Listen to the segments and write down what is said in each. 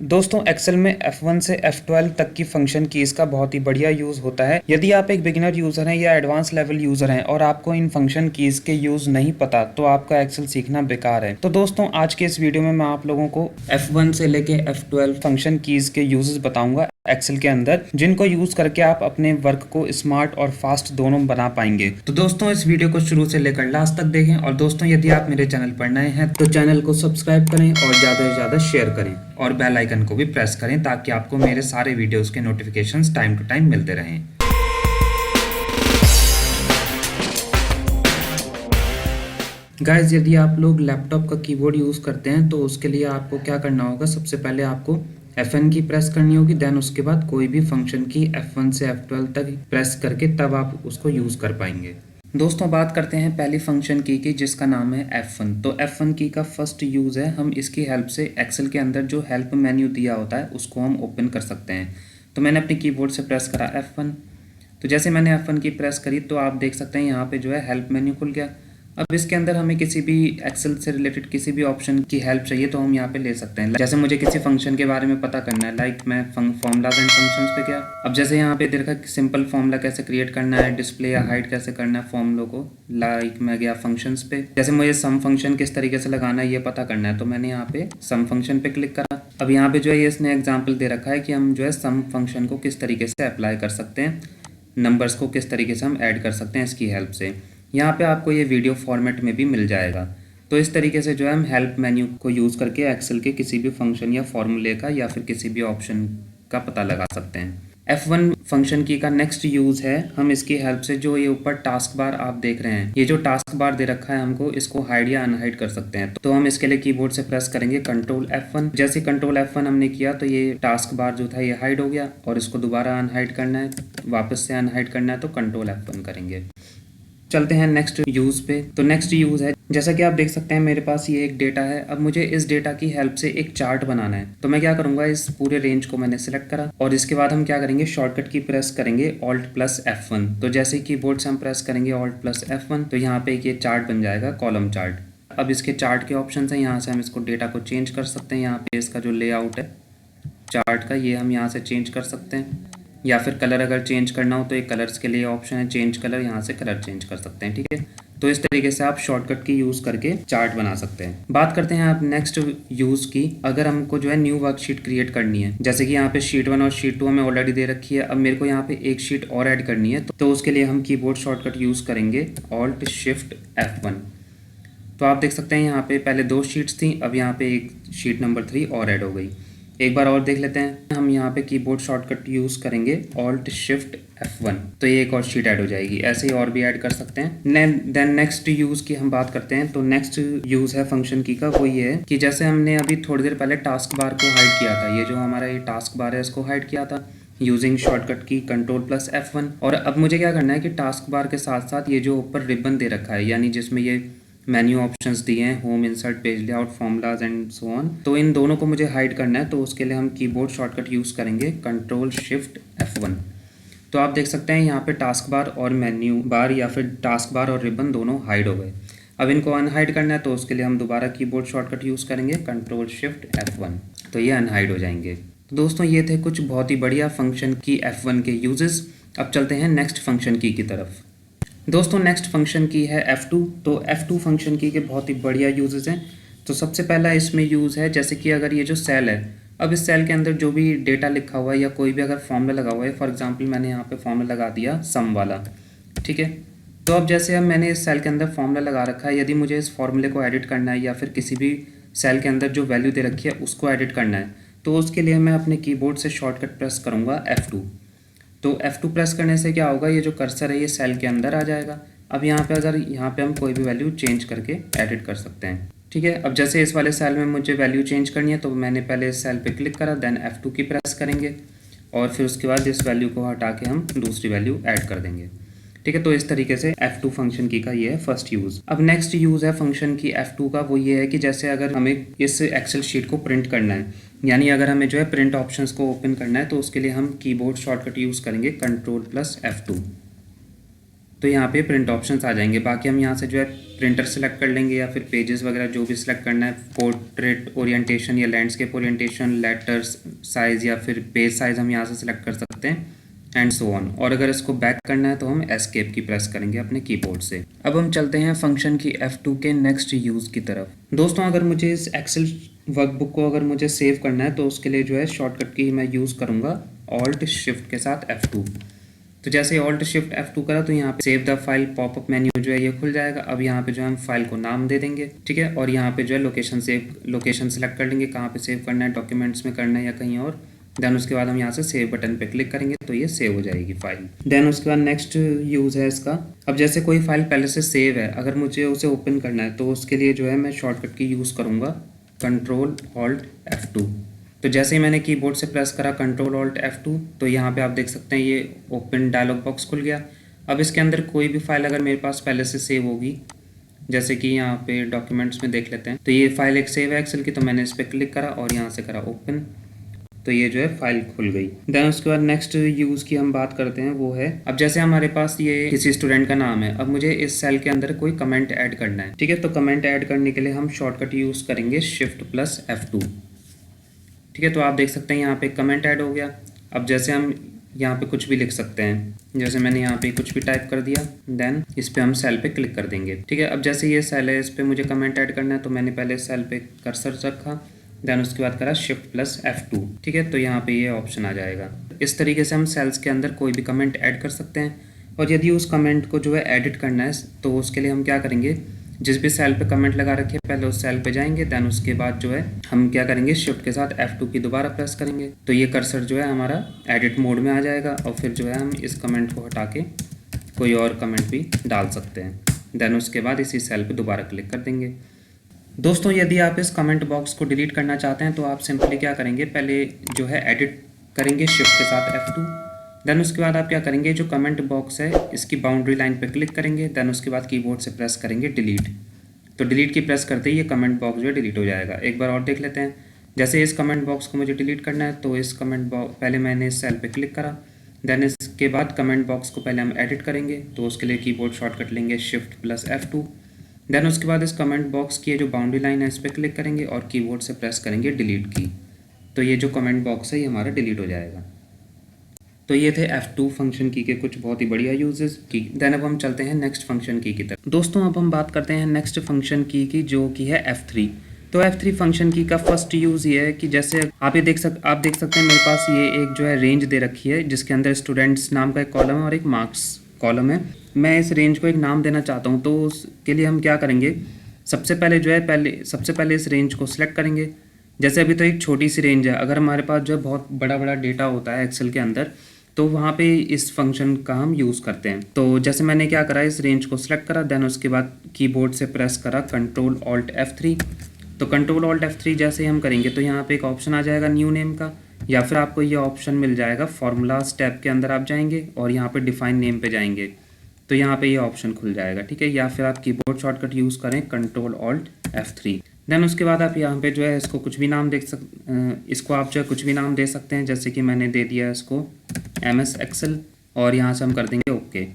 दोस्तों एक्सेल में F1 से F12 तक की फंक्शन कीज़ का बहुत ही बढ़िया यूज़ होता है। यदि आप एक बिगिनर यूज़र हैं या एडवांस लेवल यूज़र हैं और आपको इन फंक्शन कीज़ के यूज़ नहीं पता तो आपका एक्सेल सीखना बेकार है। तो दोस्तों आज के इस वीडियो में मैं आप लोगों को F1 से लेके F12 फंक्शन कीज़ के यूजेस बताऊंगा एक्सेल के अंदर, जिनको यूज़ करके आप अपने वर्क को स्मार्ट और फास्ट दोनों बना पाएंगे। तो दोस्तों इस वीडियो को शुरू से लेकर लास्ट तक देखें और दोस्तों यदि आप मेरे चैनल पर नए हैं तो चैनल को सब्सक्राइब करें और ज़्यादा से ज़्यादा शेयर करें और बेल आइकन को भी प्रेस करें ताकि आपको मेरे सारे वीडियोस के नोटिफिकेशंस टाइम टू टाइम मिलते रहें। गाइस यदि आप लोग लैपटॉप का कीबोर्ड यूज़ करते हैं तो उसके लिए आपको क्या करना होगा, सबसे पहले आपको F1 की प्रेस करनी होगी, देन उसके बाद कोई भी फंक्शन की F1 से F12 तक प्रेस करके तब आप उसको यूज़ कर पाएंगे। दोस्तों बात करते हैं पहली फंक्शन की जिसका नाम है F1। तो F1 की का फर्स्ट यूज़ है, हम इसकी हेल्प से एक्सेल के अंदर जो हेल्प मेन्यू दिया होता है उसको हम ओपन कर सकते हैं। तो मैंने अपने कीबोर्ड से प्रेस करा F1, तो जैसे मैंने F1 की प्रेस करी तो आप देख सकते हैं यहाँ पे जो है हेल्प मेन्यू खुल गया। अब इसके अंदर हमें किसी भी एक्सेल से रिलेटेड किसी भी ऑप्शन की हेल्प चाहिए तो हम यहाँ पे ले सकते हैं। जैसे मुझे किसी फंक्शन के बारे में पता करना है, लाइक मैं फॉर्मूलाज एंड फंक्शंस पे गया। अब जैसे यहाँ पे देखा सिंपल फॉर्मूला कैसे क्रिएट करना है, डिस्प्ले या हाइड कैसे करना है फॉर्मूलों को, लाइक मैं गया फंक्शंस पे। जैसे मुझे सम फंक्शन किस तरीके से लगाना है ये पता करना है तो मैंने यहाँ पे सम फंक्शन पे क्लिक करा। अब यहाँ पे जो है इसने एग्जाम्पल दे रखा है कि हम जो है सम फंक्शन को किस तरीके से अप्लाई कर सकते हैं, नंबर्स को किस तरीके से हम ऐड कर सकते हैं इसकी हेल्प से। यहाँ पे आपको ये वीडियो फॉर्मेट में भी मिल जाएगा। तो इस तरीके से जो है हम हेल्प मेन्यू को यूज़ करके एक्सेल के किसी भी फंक्शन या फॉर्मूले का या फिर किसी भी ऑप्शन का पता लगा सकते हैं। F1 फंक्शन की का नेक्स्ट यूज़ है, हम इसकी हेल्प से जो ये ऊपर टास्क बार आप देख रहे हैं, ये जो टास्क बार दे रखा है हमको इसको हाइड या अनहाइड कर सकते हैं। तो हम इसके लिए कीबोर्ड से प्रेस करेंगे कंट्रोल F1। जैसे कंट्रोल F1 हमने किया तो ये टास्क बार जो था ये हाइड हो गया और इसको दोबारा अनहाइड करना है, वापस से अनहाइड करना है तो कंट्रोल F1 करेंगे। चलते हैं नेक्स्ट यूज़ पे। तो नेक्स्ट यूज़ है, जैसा कि आप देख सकते हैं मेरे पास ये एक डेटा है। अब मुझे इस डेटा की हेल्प से एक चार्ट बनाना है तो मैं क्या करूंगा, इस पूरे रेंज को मैंने सिलेक्ट करा और इसके बाद हम क्या करेंगे, शॉर्टकट की प्रेस करेंगे Alt+F1। तो जैसे ही कीबोर्ड से हम प्रेस करेंगे Alt+F1 तो यहाँ पे ये चार्ट बन जाएगा, कॉलम चार्ट। अब इसके चार्ट के ऑप्शन हैं, यहाँ से हम इसको डेटा को चेंज कर सकते हैं। यहाँ पे इसका जो लेआउट है चार्ट का ये हम यहाँ से चेंज कर सकते हैं, या फिर कलर अगर चेंज करना हो तो एक कलर्स के लिए ऑप्शन है चेंज कलर, यहाँ से कलर चेंज कर सकते हैं। ठीक है, तो इस तरीके से आप शॉर्टकट की यूज़ करके चार्ट बना सकते हैं। बात करते हैं आप नेक्स्ट यूज़ की। अगर हमको जो है न्यू वर्कशीट क्रिएट करनी है, जैसे कि यहाँ पे शीट 1 और शीट 2 हमें ऑलरेडी दे रखी है, अब मेरे को यहाँ पे एक शीट और ऐड करनी है तो उसके लिए हम कीबोर्ड शॉर्टकट यूज़ करेंगे Alt+Shift+F1। तो आप देख सकते हैं यहाँ पे पहले 2 शीट्स थी, अब यहाँ पे एक शीट नंबर 3 और ऐड हो गई। एक बार और देख लेते हैं, हम यहाँ पे कीबोर्ड शॉर्टकट यूज़ करेंगे Alt+Shift+F1 तो ये एक और शीट ऐड हो जाएगी। ऐसे ही और भी ऐड कर सकते हैं। देन नेक्स्ट यूज़ की हम बात करते हैं। तो नेक्स्ट यूज़ है फंक्शन की का, वो ये है कि जैसे हमने अभी थोड़ी देर पहले टास्क बार को हाइड किया था, ये जो हमारा ये टास्क बार है इसको हाइड किया था यूजिंग शॉर्टकट की Ctrl+F1। और अब मुझे क्या करना है कि टास्क बार के साथ साथ ये जो ऊपर रिबन दे रखा है, यानी जिसमें ये मेन्यू ऑप्शंस दिए हैं, home, insert, page layout, formulas and so on, तो इन दोनों को मुझे हाइड करना है। तो उसके लिए हम कीबोर्ड शॉर्टकट यूज़ करेंगे Ctrl+Shift+F1। तो आप देख सकते हैं यहाँ पे टास्क बार और मेन्यू बार या फिर टास्क बार और रिबन दोनों हाइड हो गए। अब इनको अनहाइड करना है तो उसके लिए हम दोबारा कीबोर्ड शॉर्टकट यूज़ करेंगे Ctrl+Shift+F1, तो ये अनहाइड हो जाएंगे। तो दोस्तों ये थे कुछ बहुत ही बढ़िया फंक्शन की F1 के यूजेस। अब चलते हैं नेक्स्ट फंक्शन की तरफ। दोस्तों नेक्स्ट फंक्शन की है F2। तो F2 फंक्शन की के बहुत ही बढ़िया यूजेस हैं। तो सबसे पहला इसमें यूज़ है, जैसे कि अगर ये जो सेल है, अब इस सेल के अंदर जो भी डेटा लिखा हुआ है या कोई भी अगर फॉर्मूला लगा हुआ है, फॉर एग्जांपल मैंने यहाँ पे फॉर्मूला लगा दिया सम वाला, ठीक है। तो अब जैसे अब मैंने इस सेल के अंदर फॉर्मूला लगा रखा है, यदि मुझे इस फॉर्मूले को एडिट करना है या फिर किसी भी सेल के अंदर जो वैल्यू दे रखी है उसको एडिट करना है तो उसके लिए मैं अपने कीबोर्ड से शॉर्टकट प्रेस करूँगा F2। तो F2 प्रेस करने से क्या होगा, ये जो कर्सर है ये सेल के अंदर आ जाएगा। अब यहाँ पे हम कोई भी वैल्यू चेंज करके एडिट कर सकते हैं। ठीक है, अब जैसे इस वाले सेल में मुझे वैल्यू चेंज करनी है तो मैंने पहले इस सेल पे क्लिक करा, देन F2 की प्रेस करेंगे और फिर उसके बाद इस वैल्यू को हटा के हम दूसरी वैल्यू ऐड कर देंगे। ठीक है, तो इस तरीके से F2 फंक्शन की का ये है फर्स्ट यूज़। अब नेक्स्ट यूज़ है फंक्शन की F2 का, वो ये है कि जैसे अगर हमें इस एक्सेल शीट को प्रिंट करना है, यानी अगर हमें जो है प्रिंट ऑप्शंस को ओपन करना है तो उसके लिए हम कीबोर्ड शॉर्टकट यूज़ करेंगे Ctrl+F2। तो यहाँ पे प्रिंट ऑप्शंस आ जाएंगे। बाकी हम यहाँ से जो है प्रिंटर सेलेक्ट कर लेंगे या फिर पेजेस वगैरह जो भी सिलेक्ट करना है, पोर्ट्रेट ओरिएंटेशन या लैंडस्केप ओरिएंटेशन, लेटर्स साइज़ या फिर पेज साइज़ हम यहाँ से सिलेक्ट कर सकते हैं एंड सो ऑन। और अगर इसको बैक करना है तो हम एस्केप की प्रेस करेंगे अपने कीबोर्ड से। अब हम चलते हैं फंक्शन की F2 के नेक्स्ट यूज़ की तरफ। दोस्तों अगर मुझे इस एक्सेल वर्कबुक को अगर मुझे सेव करना है तो उसके लिए जो है शॉर्टकट की मैं यूज़ करूँगा ऑल्ट शिफ्ट के साथ F2। तो जैसे ऑल्ट शिफ्ट F2 करा तो यहाँ पे save the file popup menu जो है ये खुल जाएगा। अब यहाँ पे जो हम फाइल को नाम दे देंगे, ठीक है, और यहाँ पे जो है लोकेशन सेलेक्ट कर लेंगे, कहाँ पे सेव करना है, डॉक्यूमेंट्स में करना है या कहीं और। देन उसके बाद हम यहाँ से सेव बटन पे क्लिक करेंगे तो ये सेव हो जाएगी फाइल। देन उसके बाद नेक्स्ट यूज़ है इसका, अब जैसे कोई फाइल पहले से सेव है, अगर मुझे उसे ओपन करना है तो उसके लिए जो है मैं शॉर्टकट की यूज़ करूँगा कंट्रोल ऑल्ट F2। तो जैसे ही मैंने कीबोर्ड से प्रेस करा कंट्रोल ऑल्ट F2 तो यहाँ पे आप देख सकते हैं ये ओपन डायलॉग बॉक्स खुल गया। अब इसके अंदर कोई भी फाइल अगर मेरे पास पहले से सेव होगी, जैसे कि यहाँ पे डॉक्यूमेंट्स में देख लेते हैं, तो ये फाइल एक सेव है एक्सेल की, तो मैंने इस पर क्लिक करा और यहाँ से करा ओपन, तो ये जो है फाइल खुल गई। देन उसके बाद नेक्स्ट यूज़ की हम बात करते हैं, वो है अब जैसे हमारे पास ये किसी स्टूडेंट का नाम है, अब मुझे इस सेल के अंदर कोई कमेंट ऐड करना है, ठीक है। तो कमेंट ऐड करने के लिए हम शॉर्टकट यूज़ करेंगे शिफ्ट प्लस F2, ठीक है। तो आप देख सकते हैं यहाँ पे कमेंट ऐड हो गया। अब जैसे हम यहाँ पे कुछ भी लिख सकते हैं, जैसे मैंने यहाँ पे कुछ भी टाइप कर दिया, देन इस पे हम सेल पे क्लिक कर देंगे, ठीक है। अब जैसे ये सेल है, इस पे मुझे कमेंट ऐड करना है, तो मैंने पहले सेल पे कर्सर रखा, देन उसके बाद करा शिफ्ट प्लस F2, ठीक है। तो यहाँ पे ये ऑप्शन आ जाएगा। इस तरीके से हम सेल्स के अंदर कोई भी कमेंट ऐड कर सकते हैं। और यदि उस कमेंट को जो है एडिट करना है तो उसके लिए हम क्या करेंगे, जिस भी सेल पे कमेंट लगा रखे पहले उस सेल पे जाएंगे, देन उसके बाद जो है हम क्या करेंगे शिफ्ट के साथ F2 की दोबारा प्रेस करेंगे, तो ये कर्सर जो है हमारा एडिट मोड में आ जाएगा और फिर जो है हम इस कमेंट को हटा के कोई और कमेंट भी डाल सकते हैं। देन उसके बाद इसी सेल पे दोबारा क्लिक कर देंगे। दोस्तों यदि आप इस कमेंट बॉक्स को डिलीट करना चाहते हैं तो आप सिंपली क्या करेंगे, पहले जो है एडिट करेंगे शिफ्ट के साथ F2, देन उसके बाद आप क्या करेंगे, जो कमेंट बॉक्स है इसकी बाउंड्री लाइन पे क्लिक करेंगे, देन उसके बाद कीबोर्ड से प्रेस करेंगे डिलीट। तो डिलीट की प्रेस करते ही ये कमेंट बॉक्स जो है डिलीट हो जाएगा। एक बार और देख लेते हैं, जैसे इस कमेंट बॉक्स को मुझे डिलीट करना है तो इस कमेंट बॉक्स पहले मैंने इस सेल पे क्लिक करा, देन इसके बाद कमेंट बॉक्स को पहले हम एडिट करेंगे, तो उसके लिए कीबोर्ड शॉर्टकट लेंगे शिफ्ट प्लस F2, देन उसके बाद इस कमेंट बॉक्स की जो बाउंड्री लाइन है इस पर क्लिक करेंगे और कीबोर्ड से प्रेस करेंगे डिलीट की, तो ये जो कमेंट बॉक्स है ये हमारा डिलीट हो जाएगा। तो ये थे F2 फंक्शन की के कुछ बहुत ही बढ़िया यूजेस की। देन अब हम चलते हैं नेक्स्ट फंक्शन की तरफ। दोस्तों अब हम बात करते हैं नेक्स्ट फंक्शन की जो कि है F3। तो F3 फंक्शन की का फर्स्ट यूज़ ये है कि जैसे आप देख सकते हैं मेरे पास ये एक जो है रेंज दे रखी है जिसके अंदर स्टूडेंट्स नाम का एक कॉलम है और एक मार्क्स कॉलम है। मैं इस रेंज को एक नाम देना चाहता हूँ, तो उसके लिए हम क्या करेंगे, सबसे पहले इस रेंज को सिलेक्ट करेंगे। जैसे अभी तो एक छोटी सी रेंज है, अगर हमारे पास जो है बहुत बड़ा बड़ा डेटा होता है एक्सेल के अंदर तो वहाँ पे इस फंक्शन का हम यूज़ करते हैं। तो जैसे मैंने क्या करा, इस रेंज को सिलेक्ट करा, देन उसके बाद कीबोर्ड से प्रेस करा कंट्रोल ऑल्ट F3। तो कंट्रोल ऑल्ट F3 जैसे हम करेंगे तो यहाँ पे एक ऑप्शन आ जाएगा न्यू नेम का, या फिर आपको ये ऑप्शन मिल जाएगा फॉर्मूलाज टैब के अंदर आप जाएंगे और यहाँ पे डिफाइन नेम पे जाएंगे तो यहाँ पे ये ऑप्शन खुल जाएगा, ठीक है। या फिर आप कीबोर्ड शॉर्टकट यूज़ करें कंट्रोल ऑल्ट F3। देन उसके बाद आप यहाँ पे जो है इसको कुछ भी नाम इसको आप जो है कुछ भी नाम दे सकते हैं, जैसे कि मैंने दे दिया इसको MS Excel और यहाँ से हम कर देंगे ओके।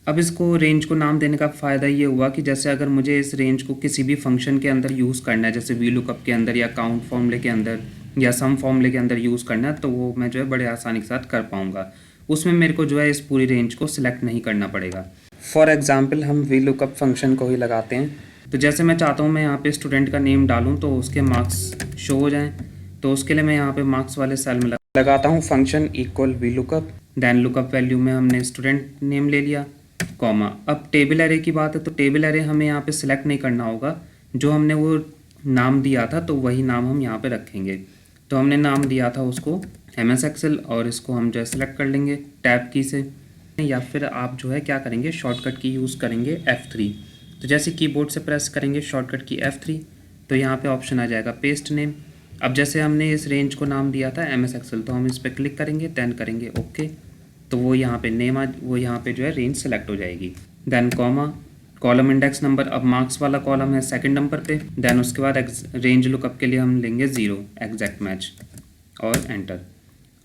अब इसको रेंज को नाम देने का फ़ायदा ये हुआ कि जैसे अगर मुझे इस रेंज को किसी भी फंक्शन के अंदर यूज़ करना है, जैसे VLOOKUP के अंदर या काउंट फॉर्मूले के अंदर या सम फॉर्मूले के अंदर यूज़ करना है, तो वो मैं जो है बड़े आसानी के साथ कर पाऊँगा। उसमें मेरे को जो है इस पूरी रेंज को सिलेक्ट नहीं करना पड़ेगा। फॉर एग्ज़ाम्पल हम VLOOKUP फंक्शन को ही लगाते हैं। तो जैसे मैं चाहता हूँ मैं यहाँ पे स्टूडेंट का नेम डालूँ तो उसके मार्क्स शो हो जाएं, तो उसके लिए मैं यहाँ पे मार्क्स वाले सेल में लगाता हूँ function equal VLOOKUP, then lookup value में हमने स्टूडेंट नेम ले लिया, कॉमा। अब टेबल एरे की बात है तो टेबल एरे हमें यहाँ पे सिलेक्ट नहीं करना होगा, जो हमने वो नाम दिया था तो वही नाम हम यहाँ पे रखेंगे। तो हमने नाम दिया था उसको MS Excel और इसको हम जो है सिलेक्ट कर लेंगे टैब की से, या फिर आप जो है क्या करेंगे शॉर्टकट की यूज़ करेंगे F3। तो जैसे कीबोर्ड से प्रेस करेंगे शॉर्टकट की F3 तो यहाँ पे ऑप्शन आ जाएगा पेस्ट नेम। अब जैसे हमने इस रेंज को नाम दिया था MS Excel तो हम इस पर क्लिक करेंगे, देन करेंगे ओके, तो वो यहाँ पे वो यहाँ पे जो है रेंज सेलेक्ट हो जाएगी। Then comma, column index number, अब मार्क्स वाला कॉलम है सेकंड नंबर पे, देन उसके बाद रेंज लुकअप के लिए हम लेंगे 0 एग्जैक्ट मैच और एंटर।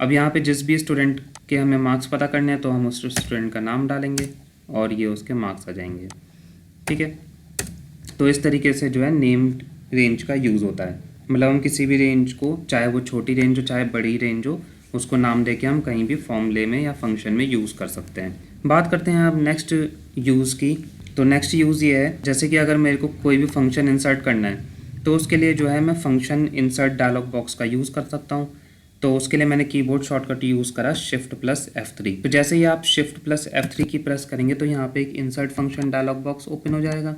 अब यहाँ पे जिस भी स्टूडेंट के हमें मार्क्स पता करने हैं तो हम उस स्टूडेंट का नाम डालेंगे, और ये उसके मार्क्स आ जाएंगे। ठीक है, तो इस तरीके से जो है नेम्ड रेंज का यूज़ होता है। मतलब हम किसी भी रेंज को, चाहे वो छोटी रेंज हो चाहे बड़ी रेंज हो, उसको नाम देके हम कहीं भी फॉर्मूले में या फंक्शन में यूज़ कर सकते हैं। बात करते हैं अब नेक्स्ट यूज़ की। तो नेक्स्ट यूज़ ये है, जैसे कि अगर मेरे को कोई भी फंक्शन इंसर्ट करना है तो उसके लिए जो है मैं फंक्शन इंसर्ट डायलॉग बॉक्स का यूज़ कर सकता हूँ। तो उसके लिए मैंने कीबोर्ड शॉर्टकट यूज़ करा Shift+F3। तो जैसे ही आप Shift+F3 की प्रेस करेंगे तो यहाँ पे एक insert function dialog box open हो जाएगा।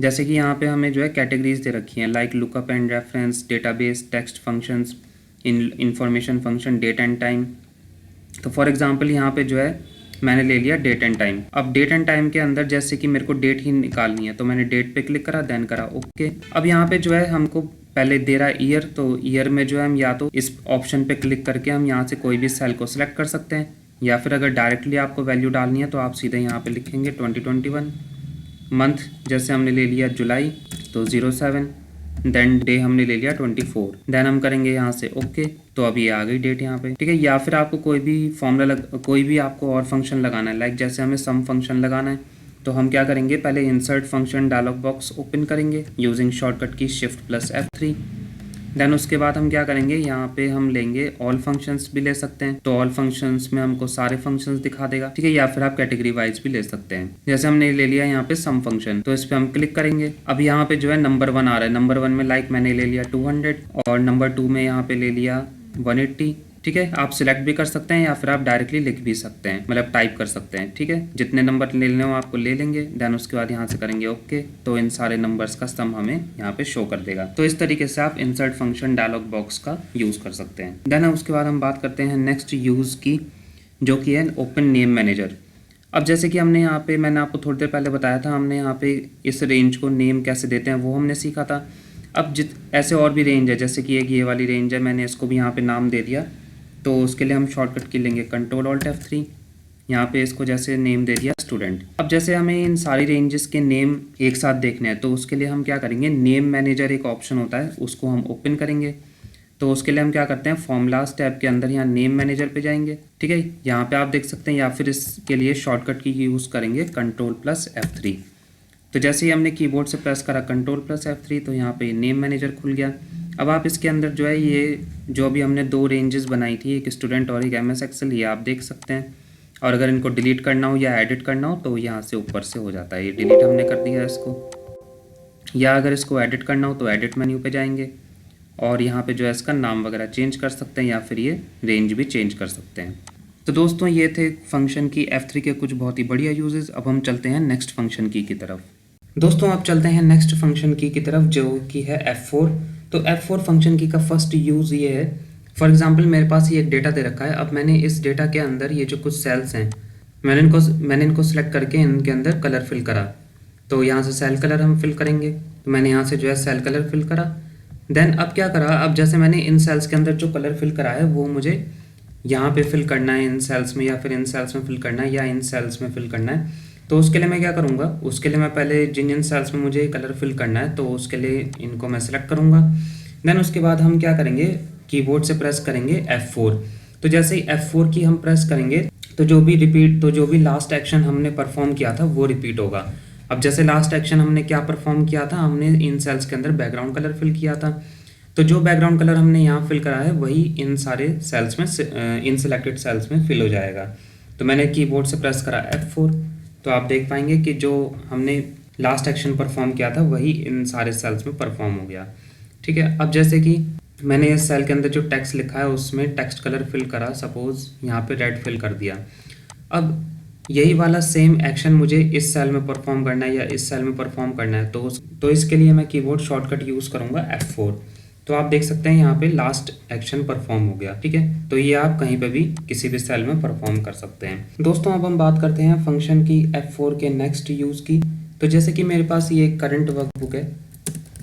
जैसे कि यहाँ पे हमें जो है कैटेगरीज दे रखी हैं, like lookup and reference, database, text functions, information function, date and time. तो फॉर एग्जांपल यहाँ पे जो है मैंने ले लिया डेट एंड टाइम। अब डेट एंड टाइम के अंदर जैसे कि मेरे को डेट ही निकालनी है तो मैंने डेट पे क्लिक करा, देन करा ओके। अब यहाँ पे जो है हमको पहले दे रहा है ईयर, तो ईयर में जो है हम या तो इस ऑप्शन पे क्लिक करके हम यहाँ से कोई भी सेल को सिलेक्ट कर सकते हैं, या फिर अगर डायरेक्टली आपको वैल्यू डालनी है तो आप सीधे यहाँ पे लिखेंगे 2021। मंथ जैसे हमने ले लिया जुलाई, तो 07, देन डे हमने ले लिया 24, देन हम करेंगे यहाँ से ओके। तो अब ये आ गई डेट यहाँ पे। ठीक है, या फिर आपको कोई भी फॉर्मूला कोई भी आपको और फंक्शन लगाना है, लाइक जैसे हमें सम फंक्शन लगाना है तो हम क्या करेंगे, पहले insert function dialog box open करेंगे यूजिंग शॉर्टकट की Shift+F3। देन उसके बाद हम क्या करेंगे, यहाँ पे हम लेंगे ऑल फंक्शंस भी ले सकते हैं, तो ऑल फंक्शंस में हमको सारे फंक्शंस दिखा देगा। ठीक है, या फिर आप कैटेगरी वाइज भी ले सकते हैं। जैसे हमने ले लिया यहाँ पे सम फंक्शन, तो इस पे हम क्लिक करेंगे। अब यहाँ पे जो है नंबर 1 आ रहा है, नंबर 1 में लाइक मैंने ले लिया 200, और नंबर 2 में यहाँ पे ले लिया 180। ठीक है, आप सिलेक्ट भी कर सकते हैं या फिर आप डायरेक्टली लिख भी सकते हैं, मतलब टाइप कर सकते हैं। ठीक है, जितने नंबर लेने हो आपको ले लेंगे, देन उसके बाद यहाँ से करेंगे ओके। तो इन सारे नंबर्स का सम हमें यहाँ पे शो कर देगा। तो इस तरीके से आप इंसर्ट फंक्शन डायलॉग बॉक्स का यूज़ कर सकते हैं। देन उसके बाद हम बात करते हैं नेक्स्ट यूज़ की, जो कि है ओपन नेम मैनेजर। अब जैसे कि हमने यहाँ पे, मैंने आपको थोड़ी देर पहले बताया था, हमने यहाँ पे इस रेंज को नेम कैसे देते हैं वो हमने सीखा था। अब ऐसे और भी रेंज है, जैसे कि एक ये वाली रेंज है, मैंने इसको भी यहाँ पे नाम दे दिया। तो उसके लिए हम शॉर्टकट की लेंगे Ctrl+Alt+F3। यहाँ पे इसको जैसे नेम दे दिया स्टूडेंट। अब जैसे हमें इन सारी रेंजेस के नेम एक साथ देखने हैं तो उसके लिए हम क्या करेंगे, नेम मैनेजर एक ऑप्शन होता है, उसको हम ओपन करेंगे। तो उसके लिए हम क्या करते हैं, फॉर्मूलाज टैब के अंदर यहाँ नेम मैनेजर पे जाएंगे। ठीक है, यहाँ पे आप देख सकते हैं, या फिर इसके लिए शॉर्टकट की यूज़ करेंगे Ctrl+F3। तो जैसे ही हमने कीबोर्ड से प्रेस करा Ctrl+F3 तो यहाँ पे नेम मैनेजर खुल गया। अब आप इसके अंदर जो है ये जो भी हमने 2 रेंजेस बनाई थी, एक स्टूडेंट और एक MS एक्सेल, ये आप देख सकते हैं। और अगर इनको डिलीट करना हो या एडिट करना हो तो यहाँ से ऊपर से हो जाता है, ये डिलीट हमने कर दिया इसको। या अगर इसको एडिट करना हो तो एडिट मेन्यू पे जाएंगे और यहाँ पे जो है इसका नाम वगैरह चेंज कर सकते हैं, या फिर ये रेंज भी चेंज कर सकते हैं। तो दोस्तों ये थे फंक्शन की F3 के कुछ बहुत ही बढ़िया यूजेस। अब हम चलते हैं नेक्स्ट फंक्शन की तरफ। दोस्तों अब चलते हैं नेक्स्ट फंक्शन की तरफ, जो कि है F4। तो F4 फंक्शन की का फर्स्ट यूज़ ये है, फॉर एग्जांपल मेरे पास ये एक डेटा दे रखा है। अब मैंने इस डेटा के अंदर ये जो कुछ सेल्स हैं, मैंने इनको सेलेक्ट करके इनके अंदर कलर फिल करा। तो यहाँ से सेल कलर हम फिल करेंगे, तो मैंने यहाँ से जो है सेल कलर फिल करा। देन अब क्या करा, अब जैसे मैंने इन सेल्स के अंदर जो कलर फिल करा है वो मुझे यहाँ पे फिल करना है इन सेल्स में, या फिर इन सेल्स में फिल करना है, या इन सेल्स में फिल करना है। तो उसके लिए मैं क्या करूँगा, उसके लिए मैं पहले जिन सेल्स में मुझे कलर फिल करना है तो उसके लिए इनको मैं सेलेक्ट करूँगा। देन उसके बाद हम क्या करेंगे, कीबोर्ड से प्रेस करेंगे F4। तो जैसे ही F4 की हम प्रेस करेंगे तो जो भी लास्ट एक्शन हमने परफॉर्म किया था वो रिपीट होगा। अब जैसे लास्ट एक्शन हमने क्या परफॉर्म किया था, हमने इन सेल्स के अंदर बैकग्राउंड कलर फिल किया था। तो जो बैकग्राउंड कलर हमने यहाँ फिल करा है वही इन सारे सेल्स में, इन सिलेक्टेड सेल्स में फिल हो जाएगा। तो मैंने कीबोर्ड से प्रेस करा F4, तो आप देख पाएंगे कि जो हमने लास्ट एक्शन परफॉर्म किया था वही इन सारे सेल्स में परफॉर्म हो गया। ठीक है, अब जैसे कि मैंने इस सेल के अंदर जो टेक्स्ट लिखा है उसमें टेक्स्ट कलर फिल करा, सपोज यहाँ पे रेड फिल कर दिया। अब यही वाला सेम एक्शन मुझे इस सेल में परफॉर्म करना है या इस सेल में परफॉर्म करना है, तो इसके लिए मैं कीबोर्ड शॉर्टकट यूज़ करूँगा F4। तो आप देख सकते हैं यहाँ पे लास्ट एक्शन परफॉर्म हो गया। ठीक है, तो ये आप कहीं पे भी किसी भी सेल में परफॉर्म कर सकते हैं। दोस्तों अब हम बात करते हैं फंक्शन की F4 के नेक्स्ट यूज़ की। तो जैसे कि मेरे पास ये करंट वर्कबुक है,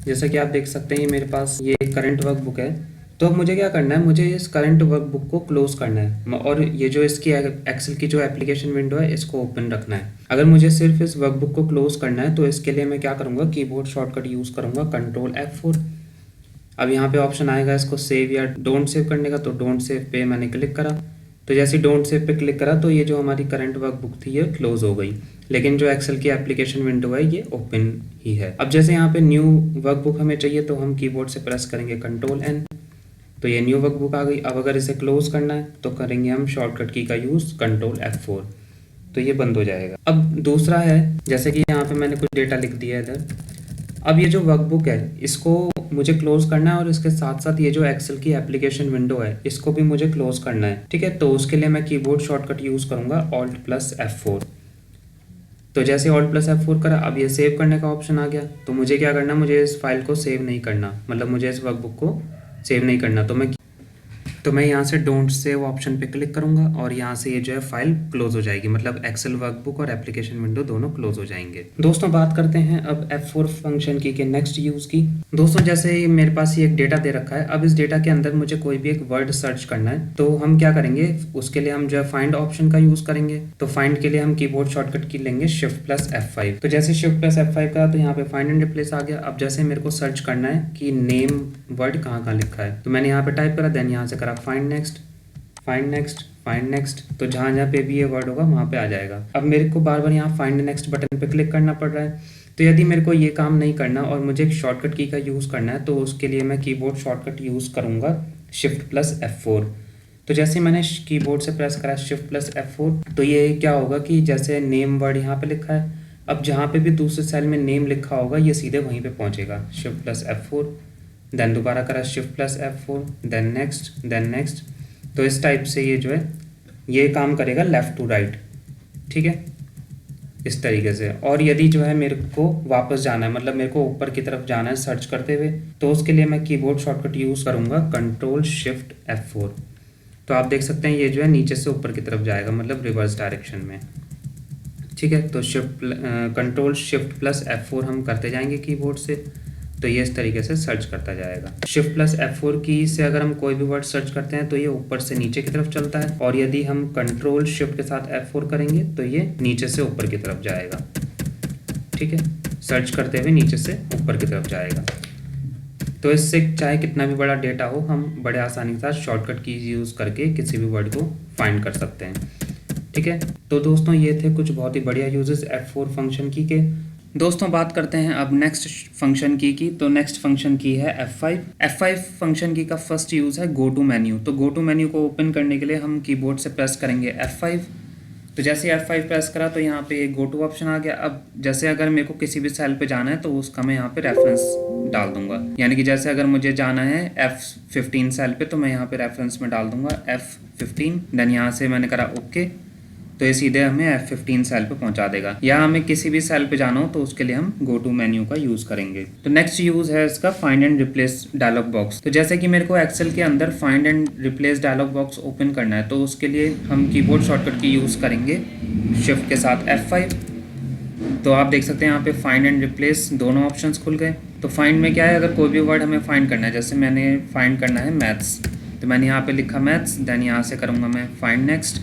जैसा कि आप देख सकते हैं मेरे पास ये करंट वर्कबुक है। तो अब मुझे क्या करना है, मुझे इस करंट वर्कबुक को क्लोज करना है और ये जो इसकी एक्सेल की जो एप्लीकेशन विंडो है इसको ओपन रखना है। अगर मुझे सिर्फ इस वर्कबुक को क्लोज करना है तो इसके लिए मैं क्या करूँगा, कीबोर्ड शॉर्टकट यूज़ करूँगा Ctrl+F4। अब यहाँ पे ऑप्शन आएगा इसको सेव या डोंट सेव करने का, तो डोंट सेव पे मैंने क्लिक करा। तो जैसे डोंट सेव पे क्लिक करा तो ये जो हमारी करंट वर्कबुक थी ये क्लोज हो गई, लेकिन जो एक्सेल की एप्लीकेशन विंडो है ये ओपन ही है। अब जैसे यहाँ पे न्यू वर्कबुक हमें चाहिए तो हम कीबोर्ड से प्रेस करेंगे Ctrl+N, तो ये न्यू वर्कबुक आ गई। अब अगर इसे क्लोज करना है तो करेंगे हम शॉर्टकट की का यूज़ Ctrl+F4, तो ये बंद हो जाएगा। अब दूसरा है, जैसे कि यहाँ पे मैंने कुछ डेटा लिख दिया है इधर। अब ये जो वर्कबुक है इसको मुझे क्लोज करना है और इसके साथ साथ ये जो एक्सेल की एप्लीकेशन विंडो है इसको भी मुझे क्लोज करना है, ठीक है। तो उसके लिए मैं कीबोर्ड शॉर्टकट यूज़ करूँगा Alt+F4। तो जैसे Alt+F4 करा, अब ये सेव करने का ऑप्शन आ गया। तो मुझे क्या करना, मुझे इस फाइल को सेव नहीं करना, मतलब मुझे इस वर्कबुक को सेव नहीं करना। तो मैं यहाँ से डोंट सेव ऑप्शन पे क्लिक करूँगा और यहाँ से ये जो है फाइल क्लोज हो जाएगी, मतलब एक्सेल वर्कबुक और एप्लीकेशन विंडो दोनों क्लोज हो जाएंगे। दोस्तों बात करते हैं अब F4 फंक्शन की के नेक्स्ट यूज़ की। दोस्तों जैसे मेरे पास ये एक डेटा दे रखा है, अब इस डेटा के अंदर मुझे कोई भी एक वर्ड सर्च करना है, तो हम क्या करेंगे, उसके लिए हम जो है फाइंड ऑप्शन का यूज़ करेंगे। तो फाइंड के लिए हम कीबोर्ड शॉर्टकट की लेंगे Shift+F5। तो जैसे Shift+F5 का तो यहाँ पे फाइंड एंड रिप्लेस आ गया। अब जैसे मेरे को सर्च करना है कि नेम वर्ड कहाँ कहाँ लिखा है, तो मैंने यहाँ पे टाइप करा, देन यहाँ से करा find next, find next, find next, तो जहाँ जहाँ पे भी ये वर्ड होगा वहाँ पे आ जाएगा। अब मेरे को बार बार यहाँ फाइंड नेक्स्ट बटन पे क्लिक करना पड़ रहा है। तो यदि मेरे को ये काम नहीं करना और मुझे एक शॉर्टकट की का यूज़ करना है तो उसके लिए मैं कीबोर्ड शॉर्टकट यूज़ करूँगा Shift+F4। तो जैसे मैंने कीबोर्ड से प्रेस करा Shift+F4 तो ये क्या होगा कि जैसे नेम वर्ड यहाँ पे लिखा है, अब जहाँ पे भी दूसरे सेल में नेम लिखा होगा ये सीधे वहीं पे पहुँचेगा। Shift+F4, देन दोबारा करा Shift+F4, then next, then next. तो इस टाइप से ये जो है ये काम करेगा लेफ़्ट टू राइट, ठीक है, इस तरीके से। और यदि जो है मेरे को वापस जाना है, मतलब मेरे को ऊपर की तरफ जाना है सर्च करते हुए, तो उसके लिए मैं कीबोर्ड शॉर्टकट यूज़ करूँगा Ctrl+Shift+F4। तो आप देख सकते हैं ये जो है नीचे से ऊपर की तरफ जाएगा, मतलब रिवर्स डायरेक्शन में, ठीक है। तो Ctrl+Shift+F4 हम करते जाएंगे कीबोर्ड से, तो ये इस तरीके से सर्च करता जाएगा। Shift+F4 की से अगर हम कोई भी वर्ड सर्च करते हैं तो ये ऊपर से नीचे की तरफ चलता है, और यदि हम Ctrl Shift के साथ F4 करेंगे तो ये नीचे से ऊपर की तरफ जाएगा, ठीक है, सर्च करते हुए नीचे से ऊपर की तरफ जाएगा। तो इससे चाहे कितना भी बड़ा डेटा हो हम बड़े आसानी के साथ शॉर्टकट की यूज़ करके किसी भी वर्ड को फाइंड कर सकते हैं, ठीक है। तो दोस्तों ये थे कुछ बहुत ही बढ़िया यूजेस F4 फंक्शन की के। दोस्तों बात करते हैं अब नेक्स्ट फंक्शन की। तो नेक्स्ट फंक्शन की है F5। F5 फंक्शन की का फर्स्ट यूज़ है गो टू मेन्यू। तो गो टू मेन्यू को ओपन करने के लिए हम कीबोर्ड से प्रेस करेंगे F5। तो जैसे F5 प्रेस करा तो यहाँ पे एक गो टू ऑप्शन आ गया। अब जैसे अगर मेरे को किसी भी सेल पे जाना है तो उसका मैं यहाँ पे रेफरेंस डाल दूंगा, यानी कि जैसे अगर मुझे जाना है F15 सेल पे तो मैं यहाँ पे रेफरेंस में डाल दूंगा F15, देन यहाँ से मैंने करा ओके, तो ये सीधे हमें F15 सेल पे पहुंचा देगा। या हमें किसी भी सेल पे जाना हो तो उसके लिए हम गो टू मेन्यू का यूज़ करेंगे। तो नेक्स्ट यूज़ है इसका find and replace dialog box. तो जैसे कि मेरे को एक्सेल के अंदर find and replace dialog box open करना है, तो उसके लिए हम कीबोर्ड शॉर्टकट की यूज़ करेंगे शिफ्ट के साथ F5। तो आप देख सकते हैं यहाँ पे फाइंड एंड रिप्लेस दोनों ऑप्शंस खुल गए। तो फाइंड में क्या है, अगर कोई भी वर्ड हमें फाइंड करना है, जैसे मैंने फाइंड करना है मैथ्स, तो मैंने यहाँ पे लिखा मैथ्स, देन यहाँ से करूँगा मैं find next,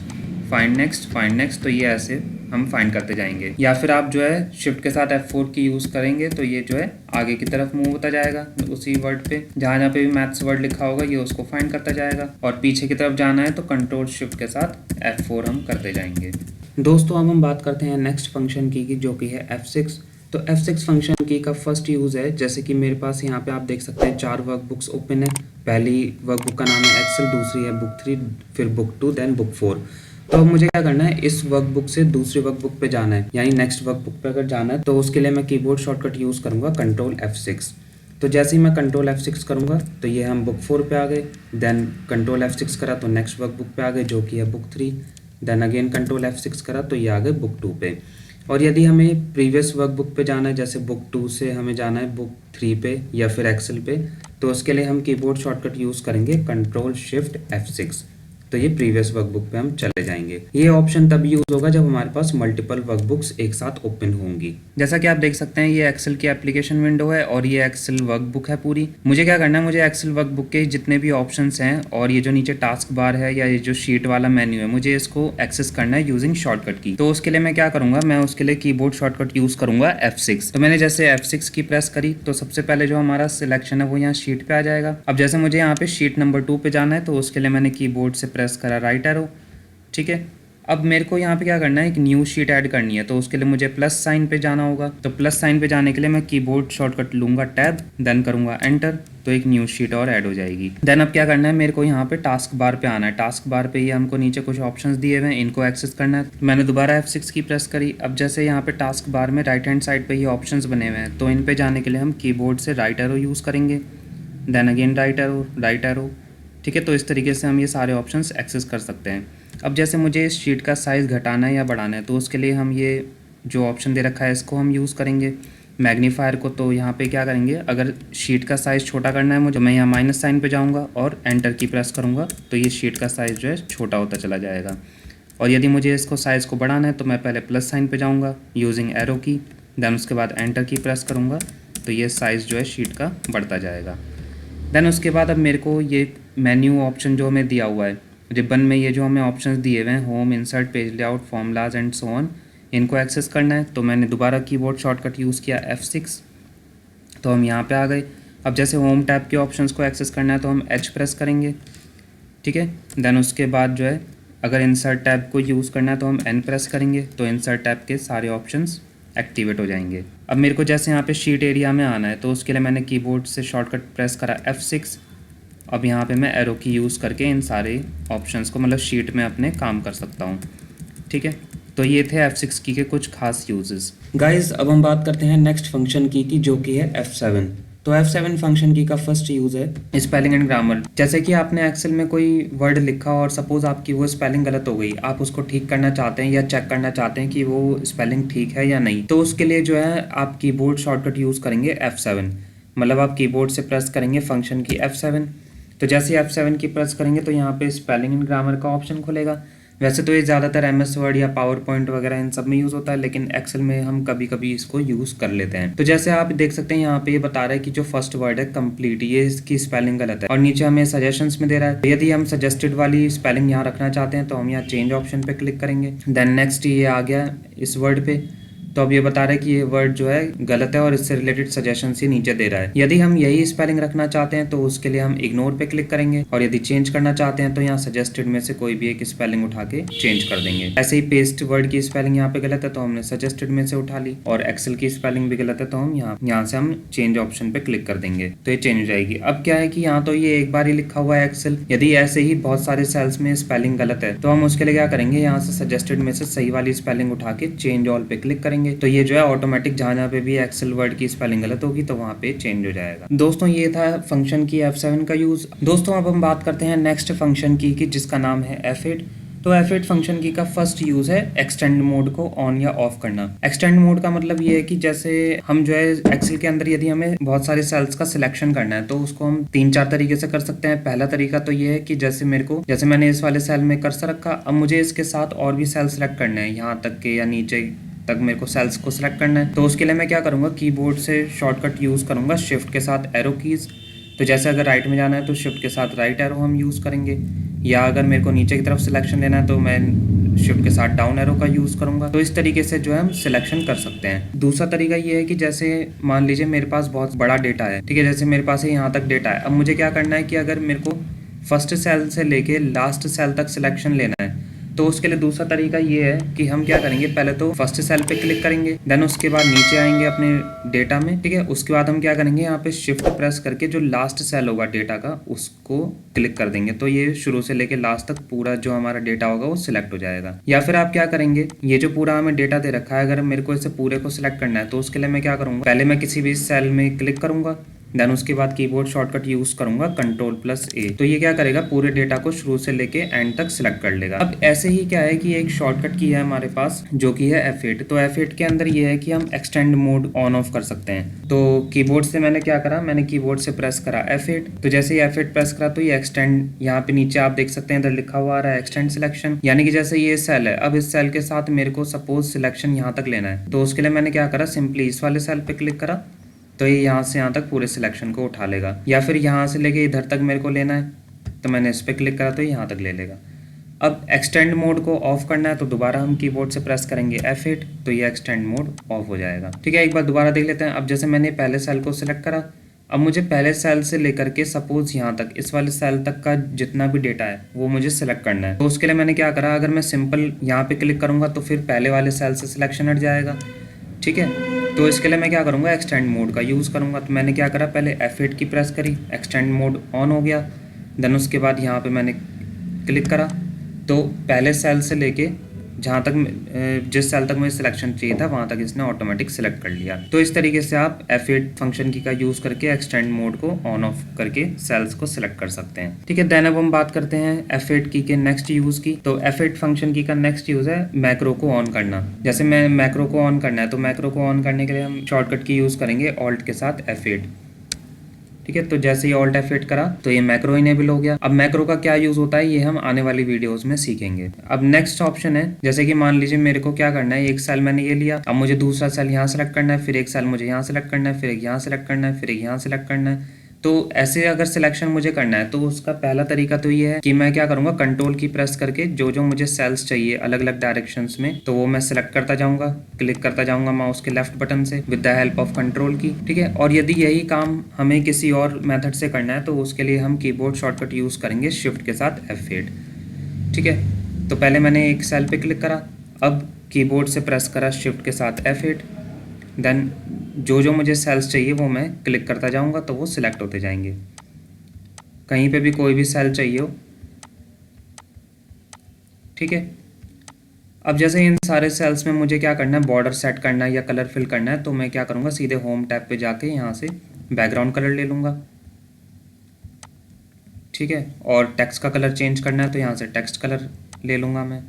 find next, find next. तो ये ऐसे हम फाइंड करते जाएंगे। या फिर आप जो है शिफ्ट के साथ F4 की यूज़ करेंगे तो ये जो है आगे की तरफ मूव होता जाएगा उसी वर्ड पे, जहाँ जहाँ पे भी मैथ्स वर्ड लिखा होगा ये उसको फाइंड करता जाएगा। और पीछे की तरफ जाना है तो कंट्रोल शिफ्ट के साथ F4 हम करते जाएंगे। दोस्तों अब हम बात करते हैं नेक्स्ट फंक्शन की जो कि है F6। तो F6 फंक्शन की का फर्स्ट यूज़ है, जैसे कि मेरे पास यहाँ पे आप देख सकते हैं 4 वर्कबुक्स ओपन है। पहली वर्कबुक का नाम है एक्सेल, दूसरी है बुक 3, फिर बुक 2, देन बुक 4। तो अब मुझे क्या करना है, इस वर्कबुक से दूसरी वर्कबुक पे जाना है, यानी नेक्स्ट वर्कबुक पे अगर जाना है तो उसके लिए मैं कीबोर्ड शॉर्टकट यूज़ करूँगा Ctrl+F6। तो जैसे ही मैं Ctrl+F6 करूँगा तो ये हम बुक 4 पे आ गए, देन Ctrl+F6 करा तो नेक्स्ट वर्कबुक पे आ गए जो कि है बुक 3, देन अगेन Ctrl+F6 करा तो ये आ गए बुक 2 पे। और यदि हमें प्रीवियस वर्कबुक पे जाना है, जैसे बुक 2 से हमें जाना है बुक 3 पे या फिर एक्सेल पे, तो उसके लिए हम कीबोर्ड शॉर्टकट यूज़ करेंगे Ctrl+Shift+F6। तो ये प्रीवियस वर्कबुक पे हम चले जाएंगे। ये ऑप्शन तब यूज़ होगा जब हमारे पास मल्टीपल वर्कबुक्स एक साथ ओपन होंगी। जैसा कि आप देख सकते हैं ये एक्सेल की एप्लीकेशन विंडो है और ये एक्सेल वर्कबुक है पूरी। मुझे क्या करना है, मुझे एक्सेल वर्कबुक के जितने भी ऑप्शंस हैं और ये जो नीचे टास्क बार है या ये जो शीट वाला मेन्यू है, मुझे इसको एक्सेस करना है यूजिंग शॉर्टकट की। तो उसके लिए मैं क्या करूँगा, मैं उसके लिए कीबोर्ड शॉर्टकट यूज़ करूँगा F6। तो मैंने जैसे F6 की प्रेस करी तो सबसे पहले जो हमारा सिलेक्शन है वो यहाँ शीट पे आ जाएगा। अब जैसे मुझे यहाँ पे शीट नंबर 2 पे जाना है तो उसके लिए मैंने कीबोर्ड से प्रेस करा राइट एरो, ठीक है। अब मेरे को यहाँ पे क्या करना है, एक न्यू शीट ऐड करनी है, तो उसके लिए मुझे प्लस साइन पे जाना होगा। तो प्लस साइन पे जाने के लिए मैं कीबोर्ड शॉर्टकट लूँगा टैब, देन करूँगा एंटर, तो एक न्यू शीट और ऐड हो जाएगी। देन अब क्या करना है, मेरे को यहाँ पे टास्क बार पे आना है। टास्क बार पे ये हमको नीचे कुछ ऑप्शंस दिए हुए हैं, इनको एक्सेस करना है। मैंने दोबारा F6 की प्रेस करी। अब जैसे यहाँ पे टास्क बार में राइट हैंड साइड पे ये ऑप्शंस बने हुए हैं, तो इन पे जाने के लिए हम कीबोर्ड से राइट एरो यूज़ करेंगे, देन अगेन राइट एरो। ठीक है, तो इस तरीके से हम ये सारे ऑप्शंस एक्सेस कर सकते हैं। अब जैसे मुझे इस शीट का साइज़ घटाना है या बढ़ाना है, तो उसके लिए हम ये जो ऑप्शन दे रखा है इसको हम यूज़ करेंगे, मैग्नीफायर को। तो यहाँ पे क्या करेंगे, अगर शीट का साइज़ छोटा करना है मुझे, मैं यहाँ माइनस साइन पे जाऊँगा और एंटर की प्रेस करूँगा, तो ये शीट का साइज़ जो है छोटा होता चला जाएगा। और यदि मुझे इसको साइज़ को बढ़ाना है, तो मैं पहले प्लस साइन पे जाऊँगा यूजिंग एरो की, देन उसके बाद एंटर की प्रेस करूँगा, तो ये साइज़ जो है शीट का बढ़ता जाएगा। देन उसके बाद अब मेरे को ये मेन्यू ऑप्शन जो हमें दिया हुआ है रिबन में, ये जो हमें ऑप्शंस दिए हुए हैं home, insert, page layout, formulas and so on, इनको एक्सेस करना है। तो मैंने दोबारा कीबोर्ड शॉर्टकट यूज़ किया F6, तो हम यहाँ पे आ गए। अब जैसे होम टैब के ऑप्शंस को एक्सेस करना है तो हम H प्रेस करेंगे, ठीक है। देन उसके बाद जो है अगर इंसर्ट टैब को यूज़ करना है तो हम N प्रेस करेंगे, तो इंसर्ट टैब के सारे ऑप्शंस एक्टिवेट हो जाएंगे। अब मेरे को जैसे यहाँ पे शीट एरिया में आना है, तो उसके लिए मैंने कीबोर्ड से शॉर्टकट प्रेस करा F6। अब यहाँ पे मैं एरो की यूज़ करके इन सारे ऑप्शंस को मतलब शीट में अपने काम कर सकता हूँ, ठीक है। तो ये थे F6 की के कुछ खास यूजेस। गाइस अब हम बात करते हैं नेक्स्ट फंक्शन की जो कि है F7। तो F7 फंक्शन की का फर्स्ट यूज़ है स्पेलिंग एंड ग्रामर। जैसे कि आपने एक्सेल में कोई वर्ड लिखा और सपोज आपकी वो स्पेलिंग गलत हो गई, आप उसको ठीक करना चाहते हैं या चेक करना चाहते हैं कि वो स्पेलिंग ठीक है या नहीं, तो उसके लिए जो है आप कीबोर्ड शॉर्टकट यूज़ करेंगे F7। मतलब आप कीबोर्ड से प्रेस करेंगे फंक्शन की F7। तो जैसे F7 की प्रेस करेंगे तो यहाँ पे स्पेलिंग एंड ग्रामर का ऑप्शन खुलेगा। वैसे तो ये ज़्यादातर MS वर्ड या पावर पॉइंट वगैरह इन सब में यूज़ होता है, लेकिन एक्सेल में हम कभी कभी इसको यूज़ कर लेते हैं। तो जैसे आप देख सकते हैं यहाँ पे ये बता रहा है कि जो फर्स्ट वर्ड है कंप्लीट, ये इसकी स्पेलिंग गलत है, और नीचे हमें सजेशंस में दे रहा है। यदि हम सजेस्टेड वाली स्पेलिंग यहाँ रखना चाहते हैं तो हम यहाँ चेंज ऑप्शन पे क्लिक करेंगे। देन नेक्स्ट ये आ गया इस वर्ड पे, तो अब ये बता रहा है कि ये वर्ड जो है गलत है और इससे रिलेटेड सजेशन ही नीचे दे रहा है। यदि हम यही स्पेलिंग रखना चाहते हैं तो उसके लिए हम इग्नोर पे क्लिक करेंगे, और यदि चेंज करना चाहते हैं तो यहाँ सजेस्टेड में से कोई भी एक स्पेलिंग उठा के चेंज कर देंगे। ऐसे ही पेस्ट वर्ड की स्पेलिंग यहाँ पे गलत है तो हमने सजेस्टेड में से उठा ली, और एक्सेल की स्पेलिंग भी गलत है तो हम यहाँ से हम चेंज ऑप्शन पे क्लिक कर देंगे, तो ये चेंज हो जाएगी। अब क्या है कि यहाँ तो ये एक बार ही लिखा हुआ है एक्सेल, यदि ऐसे ही बहुत सारे सेल्स में स्पेलिंग गलत है तो हम उसके लिए क्या करेंगे, यहाँ से सजेस्टेड में से सही वाली स्पेलिंग उठा के चेंज ऑल पे क्लिक करेंगे, तो ये जो है ऑटोमेटिक जहाँ पे भी एक्सेल वर्ड की स्पेलिंग गलत होगी तो वहाँ पे चेंज हो जाएगा। दोस्तों ये था फंक्शन की F7 का यूज। दोस्तों अब हम बात करते हैं नेक्स्ट फंक्शन की जिसका नाम है F8। तो F8 फंक्शन की का फर्स्ट यूज है एक्सटेंड मोड को ऑन या ऑफ करना। एक्सटेंड मोड का मतलब ये है कि जैसे हम जो है एक्सेल के अंदर यदि हमें बहुत सारे सेल्स का सिलेक्शन करना है तो उसको हम 3-4 तरीके से कर सकते हैं। पहला तरीका तो ये है कि जैसे मैंने इस वाले सेल में कर्सर रखा, अब मुझे इसके साथ और भी सेल सेलेक्ट करने हैं, यहाँ तक के या नीचे तक मेरे को सेल्स को सिलेक्ट करना है। तो उसके लिए मैं क्या करूँगा, कीबोर्ड से शॉर्टकट यूज़ करूँगा शिफ्ट के साथ एरो कीज़। तो जैसे अगर राइट में जाना है तो शिफ्ट के साथ राइट एरो हम यूज़ करेंगे, या अगर मेरे को नीचे की तरफ सिलेक्शन लेना है तो मैं शिफ्ट के साथ डाउन एरो का यूज़ करूँगा। तो इस तरीके से जो है हम सिलेक्शन कर सकते हैं। दूसरा तरीका ये है कि जैसे मान लीजिए मेरे पास बहुत बड़ा डेटा है, ठीक है, जैसे मेरे पास यहाँ तक डेटा है। अब मुझे क्या करना है कि अगर मेरे को फर्स्ट सेल से लेके लास्ट सेल तक सिलेक्शन लेना है तो उसके लिए दूसरा तरीका ये है कि हम क्या करेंगे, पहले तो फर्स्ट सेल पे क्लिक करेंगे, देन उसके बाद नीचे आएंगे अपने डेटा में, ठीक है। उसके बाद हम क्या करेंगे, यहाँ पे शिफ्ट प्रेस करके जो लास्ट सेल होगा डेटा का उसको क्लिक कर देंगे, तो ये शुरू से लेके लास्ट तक पूरा जो हमारा डेटा होगा वो सिलेक्ट हो जाएगा। या फिर आप क्या करेंगे, ये जो पूरा हमें डेटा दे रखा है अगर मेरे को इसे पूरे को सिलेक्ट करना है तो उसके लिए मैं क्या करूँगा, पहले मैं किसी भी सेल में क्लिक करूँगा, देन उसके बाद कीबोर्ड शॉर्टकट यूज करूंगा Ctrl+A। तो ये क्या करेगा, पूरे डेटा को शुरू से लेके एंड तक सिलेक्ट कर लेगा। अब ऐसे ही क्या है कि एक शॉर्टकट की है हमारे पास जो कि है F8। तो F8 के अंदर ये है कि हम एक्सटेंड मोड ऑन ऑफ कर सकते हैं। तो कीबोर्ड से मैंने क्या करा, मैंने कीबोर्ड से प्रेस करा F8। तो जैसे ही F8 प्रेस करा तो ये एक्सटेंड, यहाँ पे नीचे आप देख सकते हैं इधर लिखा हुआ आ रहा है एक्सटेंड सिलेक्शन, यानी कि जैसे ये सेल है, अब इस सेल के साथ मेरे को सपोज सिलेक्शन यहाँ तक लेना है, तो उसके लिए मैंने क्या करा, सिंपली इस वाले सेल पे क्लिक करा, तो ये यहाँ से यहाँ तक पूरे सिलेक्शन को उठा लेगा। या फिर यहाँ से लेके इधर तक मेरे को लेना है तो मैंने इस पर क्लिक करा तो यहाँ तक ले लेगा। अब एक्सटेंड मोड को ऑफ करना है तो दोबारा हम कीबोर्ड से प्रेस करेंगे F8, तो ये एक्सटेंड मोड ऑफ हो जाएगा। ठीक है, एक बार दोबारा देख लेते हैं। अब जैसे मैंने पहले सेल को सिलेक्ट करा, अब मुझे पहले सेल से लेकर के सपोज यहाँ तक इस वाले सेल तक का जितना भी डेटा है वो मुझे सिलेक्ट करना है। तो उसके लिए मैंने क्या करा, अगर मैं सिंपल यहाँ पे क्लिक करूँगा तो फिर पहले वाले सेल से सिलेक्शन हट जाएगा, ठीक है। तो इसके लिए मैं क्या करूँगा, एक्सटेंड मोड का यूज़ करूँगा। तो मैंने क्या करा, पहले F8 की प्रेस करी, एक्सटेंड मोड ऑन हो गया। देन उसके बाद यहाँ पे मैंने क्लिक करा तो पहले सेल से लेके जहाँ तक जिस सेल तक मुझे सिलेक्शन चाहिए था वहाँ तक इसने ऑटोमेटिक सिलेक्ट कर लिया। तो इस तरीके से आप F8 फंक्शन की का यूज़ करके एक्सटेंड मोड को ऑन ऑफ करके सेल्स को सिलेक्ट कर सकते हैं, ठीक है। देन अब हम बात करते हैं F8 की के नेक्स्ट यूज़ की। तो F8 फंक्शन की का नेक्स्ट यूज़ है मैक्रो को ऑन करना। जैसे मैं मैक्रो को ऑन करना है तो मैक्रो को ऑन करने के लिए हम शॉर्टकट की यूज़ करेंगे ऑल्ट के साथ F8, ठीक है। तो जैसे ही ऑल्ट F8 करा तो ये मैक्रो इनेबल हो गया। अब मैक्रो का क्या यूज होता है ये हम आने वाली वीडियोस में सीखेंगे। अब नेक्स्ट ऑप्शन है, जैसे कि मान लीजिए मेरे को क्या करना है, एक सेल मैंने ये लिया, अब मुझे दूसरा सेल यहाँ सेलेक्ट करना है, फिर एक सेल मुझे यहाँ सेलेक्ट करना है, फिर एक यहाँ सेलेक्ट करना है, फिर एक यहाँ सेलेक्ट करना है। तो ऐसे अगर सिलेक्शन मुझे करना है तो उसका पहला तरीका तो ये है कि मैं क्या करूँगा, कंट्रोल की प्रेस करके जो जो मुझे सेल्स चाहिए अलग अलग डायरेक्शंस में तो वो मैं सिलेक्ट करता जाऊँगा, क्लिक करता जाऊँगा माउस के लेफ्ट बटन से with the help of control की, ठीक है। और यदि यही काम हमें किसी और मेथड से करना है तो उसके लिए हम कीबोर्ड शॉर्टकट यूज़ करेंगे शिफ्ट के साथ F8, ठीक है। तो पहले मैंने एक सेल पे क्लिक करा, अब कीबोर्ड से प्रेस करा शिफ्ट के साथ F8, देन जो जो मुझे सेल्स चाहिए वो मैं क्लिक करता जाऊंगा तो वो सिलेक्ट होते जाएंगे। कहीं पे भी कोई भी सेल चाहिए हो, ठीक है। अब जैसे इन सारे सेल्स में मुझे क्या करना है, बॉर्डर सेट करना है या कलर फिल करना है, तो मैं क्या करूँगा, सीधे होम टैब पे जाके यहाँ से बैकग्राउंड कलर ले लूँगा, ठीक है। और टेक्स्ट का कलर चेंज करना है तो यहाँ से टेक्स्ट कलर ले लूँगा मैं।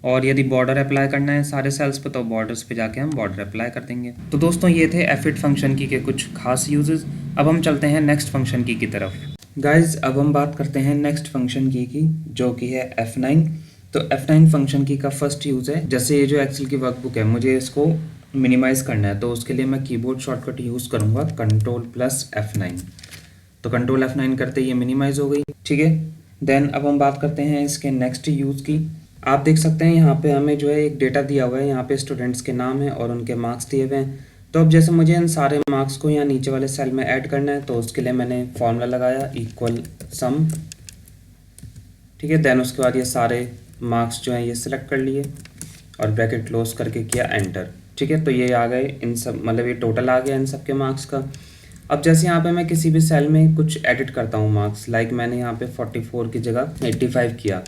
और यदि बॉर्डर अप्लाई करना है सारे सेल्स पे तो बॉर्डर्स पे जाके हम बॉर्डर अप्लाई कर देंगे। तो दोस्तों ये थे F8 फंक्शन की के कुछ खास यूजेस। अब हम चलते हैं नेक्स्ट फंक्शन की तरफ। गाइज अब हम बात करते हैं नेक्स्ट फंक्शन की जो कि है F9। तो F9 फंक्शन की का फर्स्ट यूज़ है, जैसे ये जो एक्सेल की वर्कबुक है मुझे इसको मिनिमाइज़ करना है तो उसके लिए मैं कीबोर्ड शॉर्टकट यूज़ करूँगा Ctrl+F9। तो Ctrl+F9 करते ये मिनिमाइज़ हो गई, ठीक है। देन अब हम बात करते हैं इसके नेक्स्ट यूज़ की। आप देख सकते हैं यहाँ पे हमें जो है एक डेटा दिया हुआ है, यहाँ पे स्टूडेंट्स के नाम है और उनके मार्क्स दिए हुए हैं। तो अब जैसे मुझे इन सारे मार्क्स को यहाँ नीचे वाले सेल में ऐड करना है तो उसके लिए मैंने फॉर्मूला लगाया इक्वल सम, ठीक है। देन उसके बाद ये सारे मार्क्स जो हैं ये सिलेक्ट कर लिए और ब्रैकेट क्लोज करके किया एंटर, ठीक है। तो ये आ गए इन सब, मतलब ये टोटल आ गया इन सब के मार्क्स का। अब जैसे यहाँ पे मैं किसी भी सेल में कुछ एडिट करता हूँ मार्क्स, लाइक मैंने यहाँ पे 44 की जगह 85 किया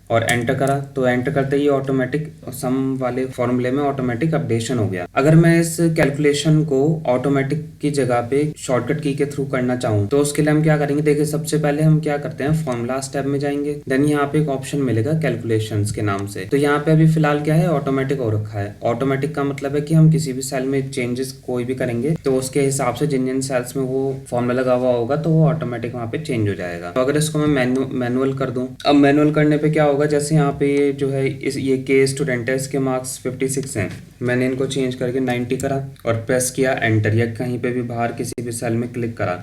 और एंटर करा, तो एंटर करते ही ऑटोमेटिक सम वाले फॉर्मूले में ऑटोमेटिक अपडेशन हो गया। अगर मैं इस कैलकुलेशन को ऑटोमेटिक की जगह पे शॉर्टकट की के थ्रू करना चाहूँ तो उसके लिए हम क्या करेंगे, देखिए सबसे पहले हम क्या करते हैं, फॉर्मूलाज टैब में जाएंगे। देन यहाँ पे एक ऑप्शन मिलेगा कैलकुलेशंस के नाम से। तो यहाँ पे अभी फिलहाल क्या है, ऑटोमेटिक हो रखा है। ऑटोमेटिक का मतलब है कि हम किसी भी सेल में चेंजेस कोई भी करेंगे तो उसके हिसाब से जिन जिन सेल्स में वो फॉर्मूला लगा हुआ होगा तो वो ऑटोमेटिक वहाँ पे चेंज हो जाएगा। तो अगर इसको मैं मैनुअल कर दूँ, अब मैनुअल करने पे क्या होगा, जैसे यहाँ पे जो है ये के स्टूडेंट है, इसके मार्क्स 56 हैं, मैंने इनको चेंज करके 90 करा और प्रेस किया एंटर, या कहीं पे भी बाहर किसी भी सेल में क्लिक करा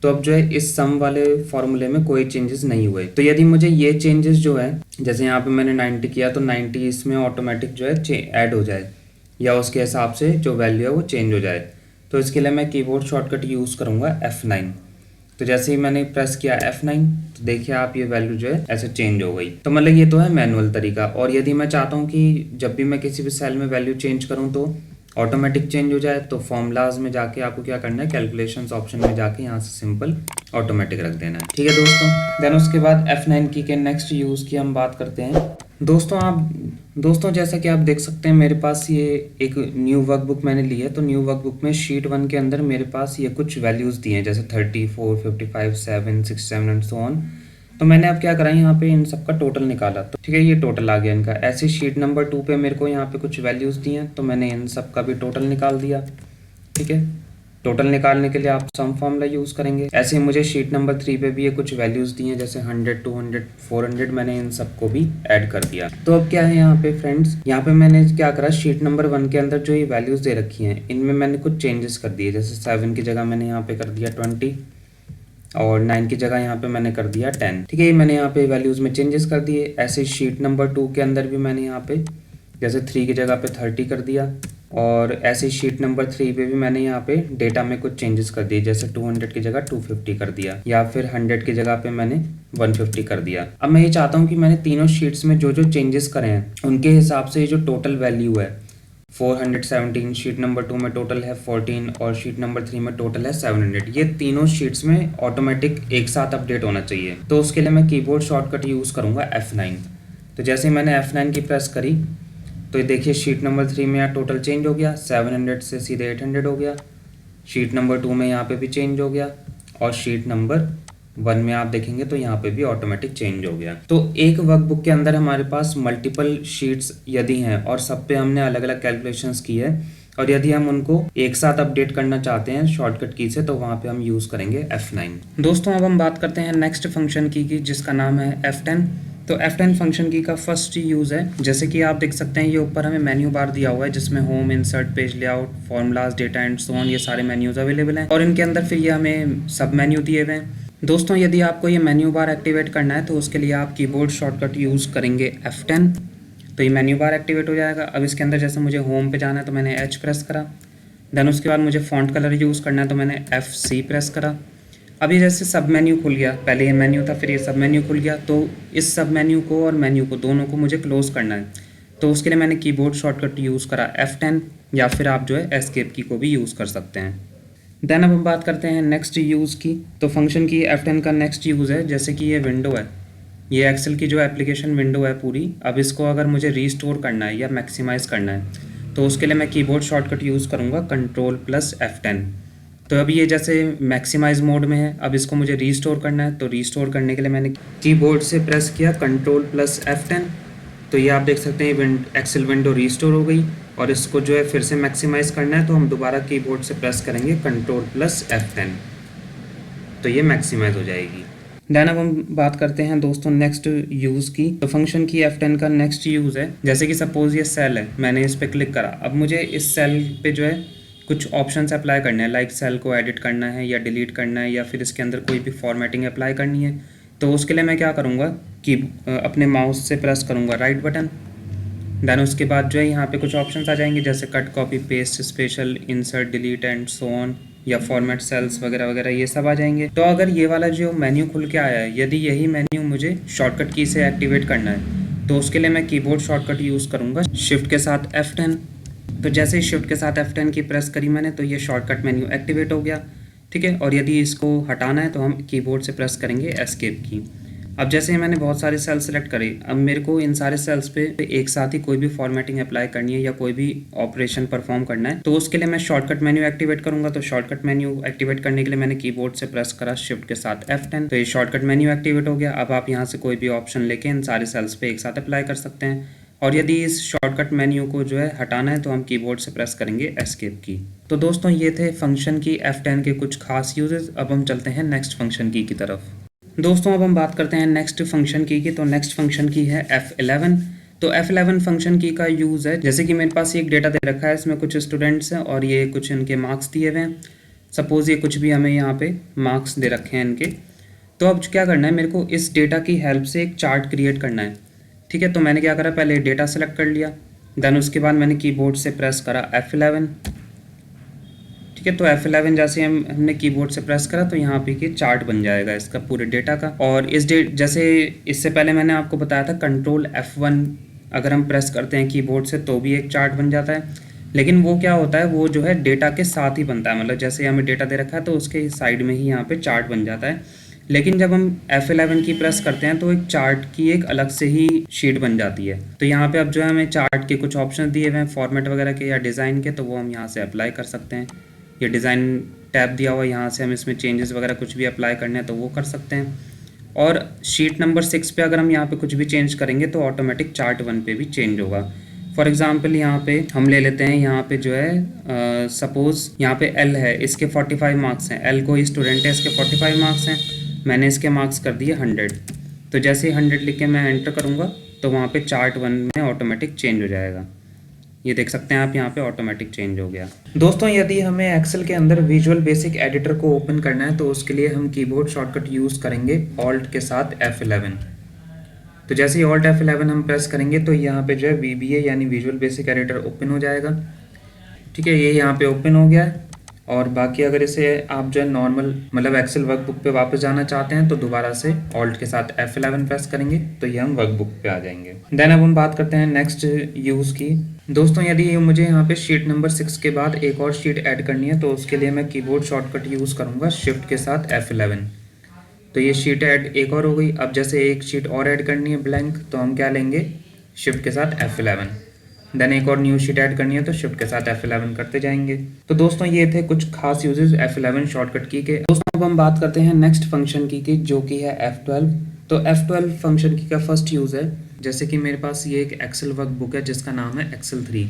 तो अब जो है इस सम वाले फॉर्मूले में कोई चेंजेस नहीं हुए। तो यदि मुझे ये चेंजेस जो है, जैसे यहाँ पे मैंने 90 किया तो 90 इसमें ऑटोमेटिक जो है ऐड हो जाए या उसके हिसाब से जो वैल्यू है वो चेंज हो जाए, तो इसके लिए मैं कीबोर्ड शॉर्टकट यूज़ करूँगा F9। तो जैसे ही मैंने प्रेस किया F9 तो देखिए आप ये वैल्यू जो है ऐसे चेंज हो गई। तो मतलब ये तो है मैनुअल तरीका। और यदि मैं चाहता हूँ कि जब भी मैं किसी भी सेल में वैल्यू चेंज करूँ तो ऑटोमेटिक चेंज हो जाए, तो फॉर्मूलाज में जाके आपको क्या करना है, कैलकुलेशंस ऑप्शन में जाके यहाँ से सिंपल ऑटोमेटिक रख देना है, ठीक है दोस्तों। देन उसके बाद F9 की के नेक्स्ट यूज़ की हम बात करते हैं। दोस्तों जैसा कि आप देख सकते हैं मेरे पास ये एक न्यू वर्कबुक मैंने ली है। तो न्यू वर्कबुक में शीट 1 के अंदर मेरे पास ये कुछ वैल्यूज़ दिए हैं, जैसे 34, 55, 7, 67 एंड सो ऑन। तो मैंने अब क्या करा, यहाँ पे इन सब का टोटल निकाला, तो ठीक है ये टोटल आ गया इनका। ऐसे शीट नंबर 2 पे मेरे को यहाँ पे कुछ वैल्यूज़ दी हैं तो मैंने इन सब का भी टोटल निकाल दिया, ठीक है। टोटल निकालने के लिए आप सम फॉर्मूला यूज़ करेंगे। ऐसे ही मुझे शीट नंबर 3 पे भी ये कुछ वैल्यूज़ दी हैं, जैसे 100, 200, 400, मैंने इन सबको भी ऐड कर दिया। तो अब क्या है यहाँ पे फ्रेंड्स, यहाँ पे मैंने क्या करा, शीट नंबर 1 के अंदर जो ये वैल्यूज़ दे रखी हैं इनमें मैंने कुछ चेंजेस कर दिए। जैसे 7 की जगह मैंने यहाँ पे कर दिया 20, और 9 की जगह यहाँ पे मैंने कर दिया 10। ठीक है, ये मैंने यहाँ पे वैल्यूज़ में चेंजेस कर दिए। ऐसे शीट नंबर 2 के अंदर भी मैंने यहाँ पे जैसे 3 की जगह पे 30 कर दिया, और ऐसे शीट नंबर 3 पे भी मैंने यहाँ पे डेटा में कुछ चेंजेस कर दिए, जैसे 200 की जगह 250 कर दिया, या फिर 100 की जगह पे मैंने 150 कर दिया। अब मैं ये चाहता हूँ कि मैंने तीनों शीट्स में जो जो चेंजेस करे हैं उनके हिसाब से जो टोटल वैल्यू है 417, शीट नंबर 2 में टोटल है 14 और शीट नंबर 3 में टोटल है 700, ये तीनों शीट्स में ऑटोमेटिक एक साथ अपडेट होना चाहिए। तो उसके लिए मैं कीबोर्ड शॉर्टकट यूज़ करूँगा F9। तो जैसे ही मैंने F9 की प्रेस करी तो ये देखिए शीट नंबर 3 में यहाँ टोटल चेंज हो गया, 700 से सीधे 800 हो गया। शीट नंबर 2 में यहाँ पे भी चेंज हो गया, और शीट नंबर 1 में आप देखेंगे तो यहाँ पे भी ऑटोमेटिक चेंज हो गया। तो एक वर्कबुक के अंदर हमारे पास मल्टीपल शीट्स यदि हैं और सब पे हमने अलग अलग कैलकुलेशंस की है, और यदि हम उनको एक साथ अपडेट करना चाहते हैं शॉर्टकट की से, तो वहाँ पे हम यूज़ करेंगे F9। दोस्तों अब हम बात करते हैं नेक्स्ट फंक्शन की जिसका नाम है F10। तो F10 फंक्शन की का फर्स्ट यूज़ है, जैसे कि आप देख सकते हैं ये ऊपर हमें मेन्यू बार दिया हुआ है जिसमें home, insert, page layout, formulas, data and so on, ये सारे मेन्यूज अवेलेबल हैं, और इनके अंदर फिर ये हमें सब मेन्यू दिए हुए हैं। दोस्तों यदि आपको ये मेन्यू बार एक्टिवेट करना है तो उसके लिए आप कीबोर्ड शॉर्टकट यूज़ करेंगे F10, तो ये मेन्यू बार एक्टिवेट हो जाएगा। अब इसके अंदर जैसे मुझे होम पे जाना है तो मैंने H प्रेस करा, देन उसके बाद मुझे फ़ॉन्ट कलर यूज़ करना है तो मैंने FC प्रेस करा। अब ये जैसे सब मेन्यू खुल गया, पहले ये मेन्यू था फिर ये सब मेन्यू खुल गया, तो इस सब मेन्यू को और मेन्यू को दोनों को मुझे क्लोज़ करना है, तो उसके लिए मैंने कीबोर्ड शॉर्टकट यूज़ करा F10, या फिर आप जो है एस्केप की को भी यूज़ कर सकते हैं। देन अब हम बात करते हैं नेक्स्ट यूज़ की। तो फंक्शन की F10 का नेक्स्ट यूज़ है, जैसे कि ये विंडो है, ये एक्सेल की जो एप्लीकेशन विंडो है पूरी, अब इसको अगर मुझे रीस्टोर करना है या मैक्सिमाइज़ करना है तो उसके लिए मैं कीबोर्ड शॉर्टकट यूज़ करूँगा Ctrl+F10। तो अभी ये जैसे मैक्सिमाइज मोड में है, अब इसको मुझे रीस्टोर करना है, तो रीस्टोर करने के लिए मैंने कीबोर्ड से प्रेस किया Ctrl+F10। तो ये आप देख सकते हैं एक्सेल विंडो रीस्टोर हो गई, और इसको जो है फिर से मैक्सिमाइज करना है तो हम दोबारा कीबोर्ड से प्रेस करेंगे Ctrl+F10, तो ये मैक्सिमाइज हो जाएगी। देन अब हम बात करते हैं दोस्तों नेक्स्ट यूज़ की। तो फंक्शन की F10 का नेक्स्ट यूज़ है, जैसे कि सपोज़ ये सेल है, मैंने इस पर क्लिक करा, अब मुझे इस सेल पे जो है कुछ ऑप्शंस अप्लाई करने हैं, लाइक सेल को एडिट करना है या डिलीट करना है, या फिर इसके अंदर कोई भी फॉर्मेटिंग अप्लाई करनी है। तो उसके लिए मैं क्या करूँगा कि अपने माउस से प्रेस करूँगा राइट बटन, देन उसके बाद जो है यहाँ पे कुछ ऑप्शंस आ जाएंगे, जैसे cut, copy, paste, special, insert, delete and so on, या फॉर्मेट सेल्स वगैरह वगैरह, ये सब आ जाएंगे। तो अगर ये वाला जो मेन्यू खुल के आया है, यदि यही मेन्यू मुझे शॉर्टकट की से एक्टिवेट करना है तो उसके लिए मैं कीबोर्ड शॉर्टकट यूज़ करूँगा शिफ्ट के साथ F10। तो जैसे ही शिफ्ट के साथ F10 की प्रेस करी मैंने तो ये शॉर्टकट मेन्यू एक्टिवेट हो गया। ठीक है, और यदि इसको हटाना है तो हम कीबोर्ड से प्रेस करेंगे एस्केप की। अब जैसे ही मैंने बहुत सारे सेल सेलेक्ट करे, अब मेरे को इन सारे सेल्स पे एक साथ ही कोई भी फॉर्मेटिंग अप्लाई करनी है या कोई भी ऑपरेशन परफॉर्म करना है, तो उसके लिए मैं शॉर्टकट मेन्यू एक्टिवेट करूंगा। तो शॉर्टकट मेन्यू एक्टिवेट करने के लिए मैंने कीबोर्ड से प्रेस करा शिफ्ट के साथ F10, तो ये शॉर्टकट मेन्यू एक्टिवेट हो गया। अब आप यहाँ से कोई भी ऑप्शन लेके इन सारे सेल्स पे एक साथ अप्लाई कर सकते हैं, और यदि इस शॉर्टकट मेन्यू को जो है हटाना है तो हम कीबोर्ड से प्रेस करेंगे एस्केप की। तो दोस्तों ये थे फंक्शन की F10 के कुछ खास यूजेस। अब हम चलते हैं नेक्स्ट फंक्शन की तरफ। दोस्तों अब हम बात करते हैं नेक्स्ट फंक्शन की तो नेक्स्ट फंक्शन की है F11। तो F11 फंक्शन की का यूज़ है, जैसे कि मेरे पास एक डेटा दे रखा है, इसमें कुछ स्टूडेंट्स हैं और ये कुछ इनके मार्क्स दिए हुए हैं। सपोज़ ये कुछ भी हमें यहाँ पे मार्क्स दे रखे हैं इनके। तो अब क्या करना है, मेरे को इस डेटा की हेल्प से एक चार्ट क्रिएट करना है। ठीक है, तो मैंने क्या करा, पहले डेटा सेलेक्ट कर लिया, देन उसके बाद मैंने कीबोर्ड से प्रेस करा F11। ठीक है, तो F11 जैसे हमने कीबोर्ड से प्रेस करा तो यहाँ पे कि चार्ट बन जाएगा इसका पूरे डेटा का। और इस जैसे इससे पहले मैंने आपको बताया था Ctrl+F1 अगर हम प्रेस करते हैं कीबोर्ड से तो भी एक चार्ट बन जाता है, लेकिन वो क्या होता है, वो जो है डेटा के साथ ही बनता है, मतलब जैसे हमें डेटा दे रखा है तो उसके साइड में ही यहाँ पे चार्ट बन जाता है। लेकिन जब हम F11 की प्रेस करते हैं तो एक चार्ट की एक अलग से ही शीट बन जाती है। तो यहाँ पे अब जो है हमें चार्ट के कुछ ऑप्शन दिए हुए हैं फॉर्मेट वगैरह के या डिज़ाइन के, तो वो हम यहाँ से अप्लाई कर सकते हैं। ये डिज़ाइन टैब दिया हुआ है, यहाँ से हम इसमें चेंजेस वगैरह कुछ भी अप्लाई करने हैं तो वो कर सकते हैं। और शीट नंबर 6 पे अगर हम यहाँ पे कुछ भी चेंज करेंगे तो ऑटोमेटिक चार्ट 1 पे भी चेंज होगा। फॉर एग्जांपल यहाँ पे हम ले लेते हैं, यहाँ पे जो है सपोज़ यहाँ पे L है, इसके 45 मार्क्स हैं, L कोई स्टूडेंट है, इसके 45 मार्क्स हैं, मैंने इसके मार्क्स कर दिए 100। तो जैसे ही 100 लिख के मैं एंटर करूँगा तो वहाँ पे चार्ट 1 में ऑटोमेटिक चेंज हो जाएगा। ये देख सकते हैं आप यहाँ पे ऑटोमेटिक चेंज हो गया। दोस्तों यदि हमें एक्सेल के अंदर विजुअल बेसिक एडिटर को ओपन करना है तो उसके लिए हम कीबोर्ड शॉर्टकट यूज़ करेंगे ऑल्ट के साथ F11। तो जैसे ही ऑल्ट F11 हम प्रेस करेंगे तो यहाँ पे जो है VBA यानी विजुअल बेसिक एडिटर ओपन हो जाएगा। ठीक है, ये यहाँ पे ओपन हो गया है। और बाकी अगर इसे आप जो है नॉर्मल मतलब एक्सेल वर्कबुक पे वापस जाना चाहते हैं तो दोबारा से ऑल्ट के साथ F11 प्रेस करेंगे तो ये हम वर्कबुक पे आ जाएंगे। देन अब हम बात करते हैं नेक्स्ट यूज़ की। दोस्तों यदि मुझे यहाँ पे शीट नंबर 6 के बाद एक और शीट ऐड करनी है तो उसके लिए मैं कीबोर्ड शॉर्टकट यूज़ करूँगा शिफ्ट के साथ F11। तो ये शीट ऐड एक और हो गई। अब जैसे एक शीट और ऐड करनी है ब्लैंक तो हम क्या लेंगे, शिफ्ट के साथ F11। देन एक और न्यू शीट ऐड करनी है तो शिफ्ट के साथ F11 करते जाएंगे। तो दोस्तों ये थे कुछ खास यूजेस F11 शॉर्टकट की के। दोस्तों अब हम बात करते हैं नेक्स्ट फंक्शन की जो कि है F12। तो F12 फंक्शन की का फर्स्ट यूज़ है, जैसे कि मेरे पास ये एक एक्सेल वर्कबुक है जिसका नाम है एक्सेल 3।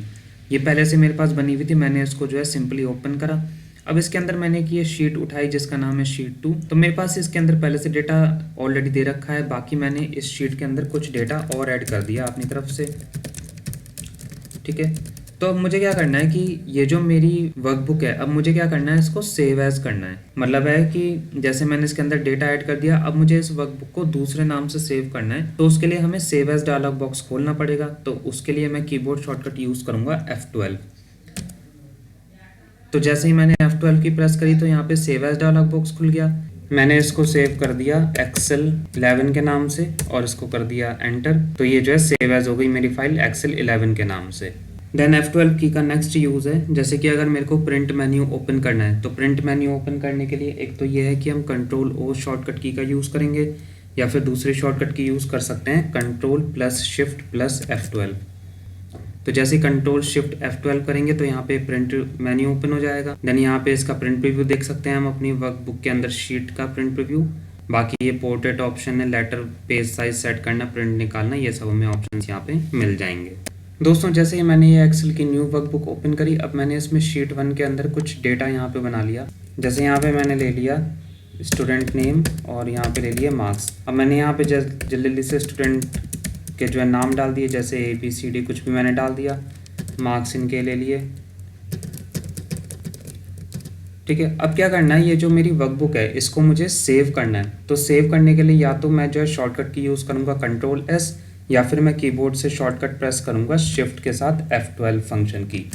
ये पहले से मेरे पास बनी हुई थी, मैंने इसको जो है सिंपली ओपन करा। अब इसके अंदर मैंने की ये शीट उठाई जिसका नाम है शीट 2। तो मेरे पास इसके अंदर पहले से डेटा ऑलरेडी दे रखा है, बाकी मैंने इस शीट के अंदर कुछ डेटा और ऐड कर दिया अपनी तरफ से। ठीक है, तो अब मुझे क्या करना है कि ये जो मेरी वर्कबुक है अब मुझे क्या करना है, इसको सेव एज करना है। मतलब है कि जैसे मैंने इसके अंदर डेटा ऐड कर दिया, अब मुझे इस वर्कबुक को दूसरे नाम से सेव करना है। तो उसके लिए हमें सेव एज डायलॉग बॉक्स खोलना पड़ेगा। तो उसके लिए मैं कीबोर्ड शॉर्टकट यूज़ करूँगा F12। तो जैसे ही मैंने F12 की प्रेस करी तो यहाँ पे सेव एज डायलॉग बॉक्स खुल गया। मैंने इसको सेव कर दिया एक्सेल 11 के नाम से और इसको कर दिया एंटर। तो ये जो है सेव एज हो गई मेरी फाइल एक्सेल 11 के नाम से। देन F12 की का नेक्स्ट यूज़ है, जैसे कि अगर मेरे को प्रिंट मेन्यू ओपन करना है तो प्रिंट मेन्यू ओपन करने के लिए एक तो ये है कि हम कंट्रोल O शॉर्टकट की का यूज़ करेंगे या फिर दूसरी शॉर्टकट की यूज़ कर सकते हैं control plus shift plus F12। तो जैसे कंट्रोल शिफ्ट F12 करेंगे तो यहाँ पे प्रिंट मेन्यू ओपन हो जाएगा। देन यहाँ पे इसका प्रिंट प्रीव्यू देख सकते हैं हम अपनी वर्कबुक के अंदर शीट का प्रिंट प्रीव्यू। बाकी ये पोर्ट्रेट ऑप्शन है, लेटर पेज साइज सेट करना, प्रिंट निकालना, ये सब हमें ऑप्शन यहाँ पे मिल जाएंगे। दोस्तों जैसे ही मैंने ये एक्सेल की न्यू वर्कबुक ओपन करी, अब मैंने इसमें शीट 1 के अंदर कुछ डेटा यहाँ पे बना लिया। जैसे यहाँ पे मैंने ले लिया स्टूडेंट नेम और यहाँ पे ले लिया मार्क्स। अब मैंने यहाँ पे जल्दी से स्टूडेंट के जो है नाम डाल दिए, जैसे ABCD कुछ भी मैंने डाल दिया। मार्क्स इनके ले लिए। ठीक है, अब क्या करना है, ये जो मेरी वर्कबुक है इसको मुझे सेव करना है। तो सेव करने के लिए या तो मैं जो है शॉर्टकट की यूज़ करूँगा कंट्रोल S या फिर मैं कीबोर्ड से शॉर्टकट प्रेस करूँगा शिफ्ट के साथ F12 फंक्शन की।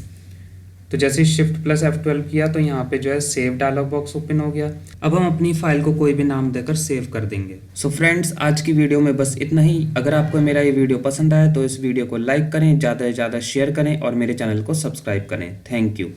तो जैसे शिफ्ट प्लस F12 किया तो यहाँ पे जो है सेव डायलॉग बॉक्स ओपन हो गया। अब हम अपनी फाइल को कोई भी नाम देकर सेव कर देंगे। सो फ्रेंड्स आज की वीडियो में बस इतना ही। अगर आपको मेरा ये वीडियो पसंद आया तो इस वीडियो को लाइक करें, ज़्यादा से ज़्यादा शेयर करें और मेरे चैनल को सब्सक्राइब करें। Thank you.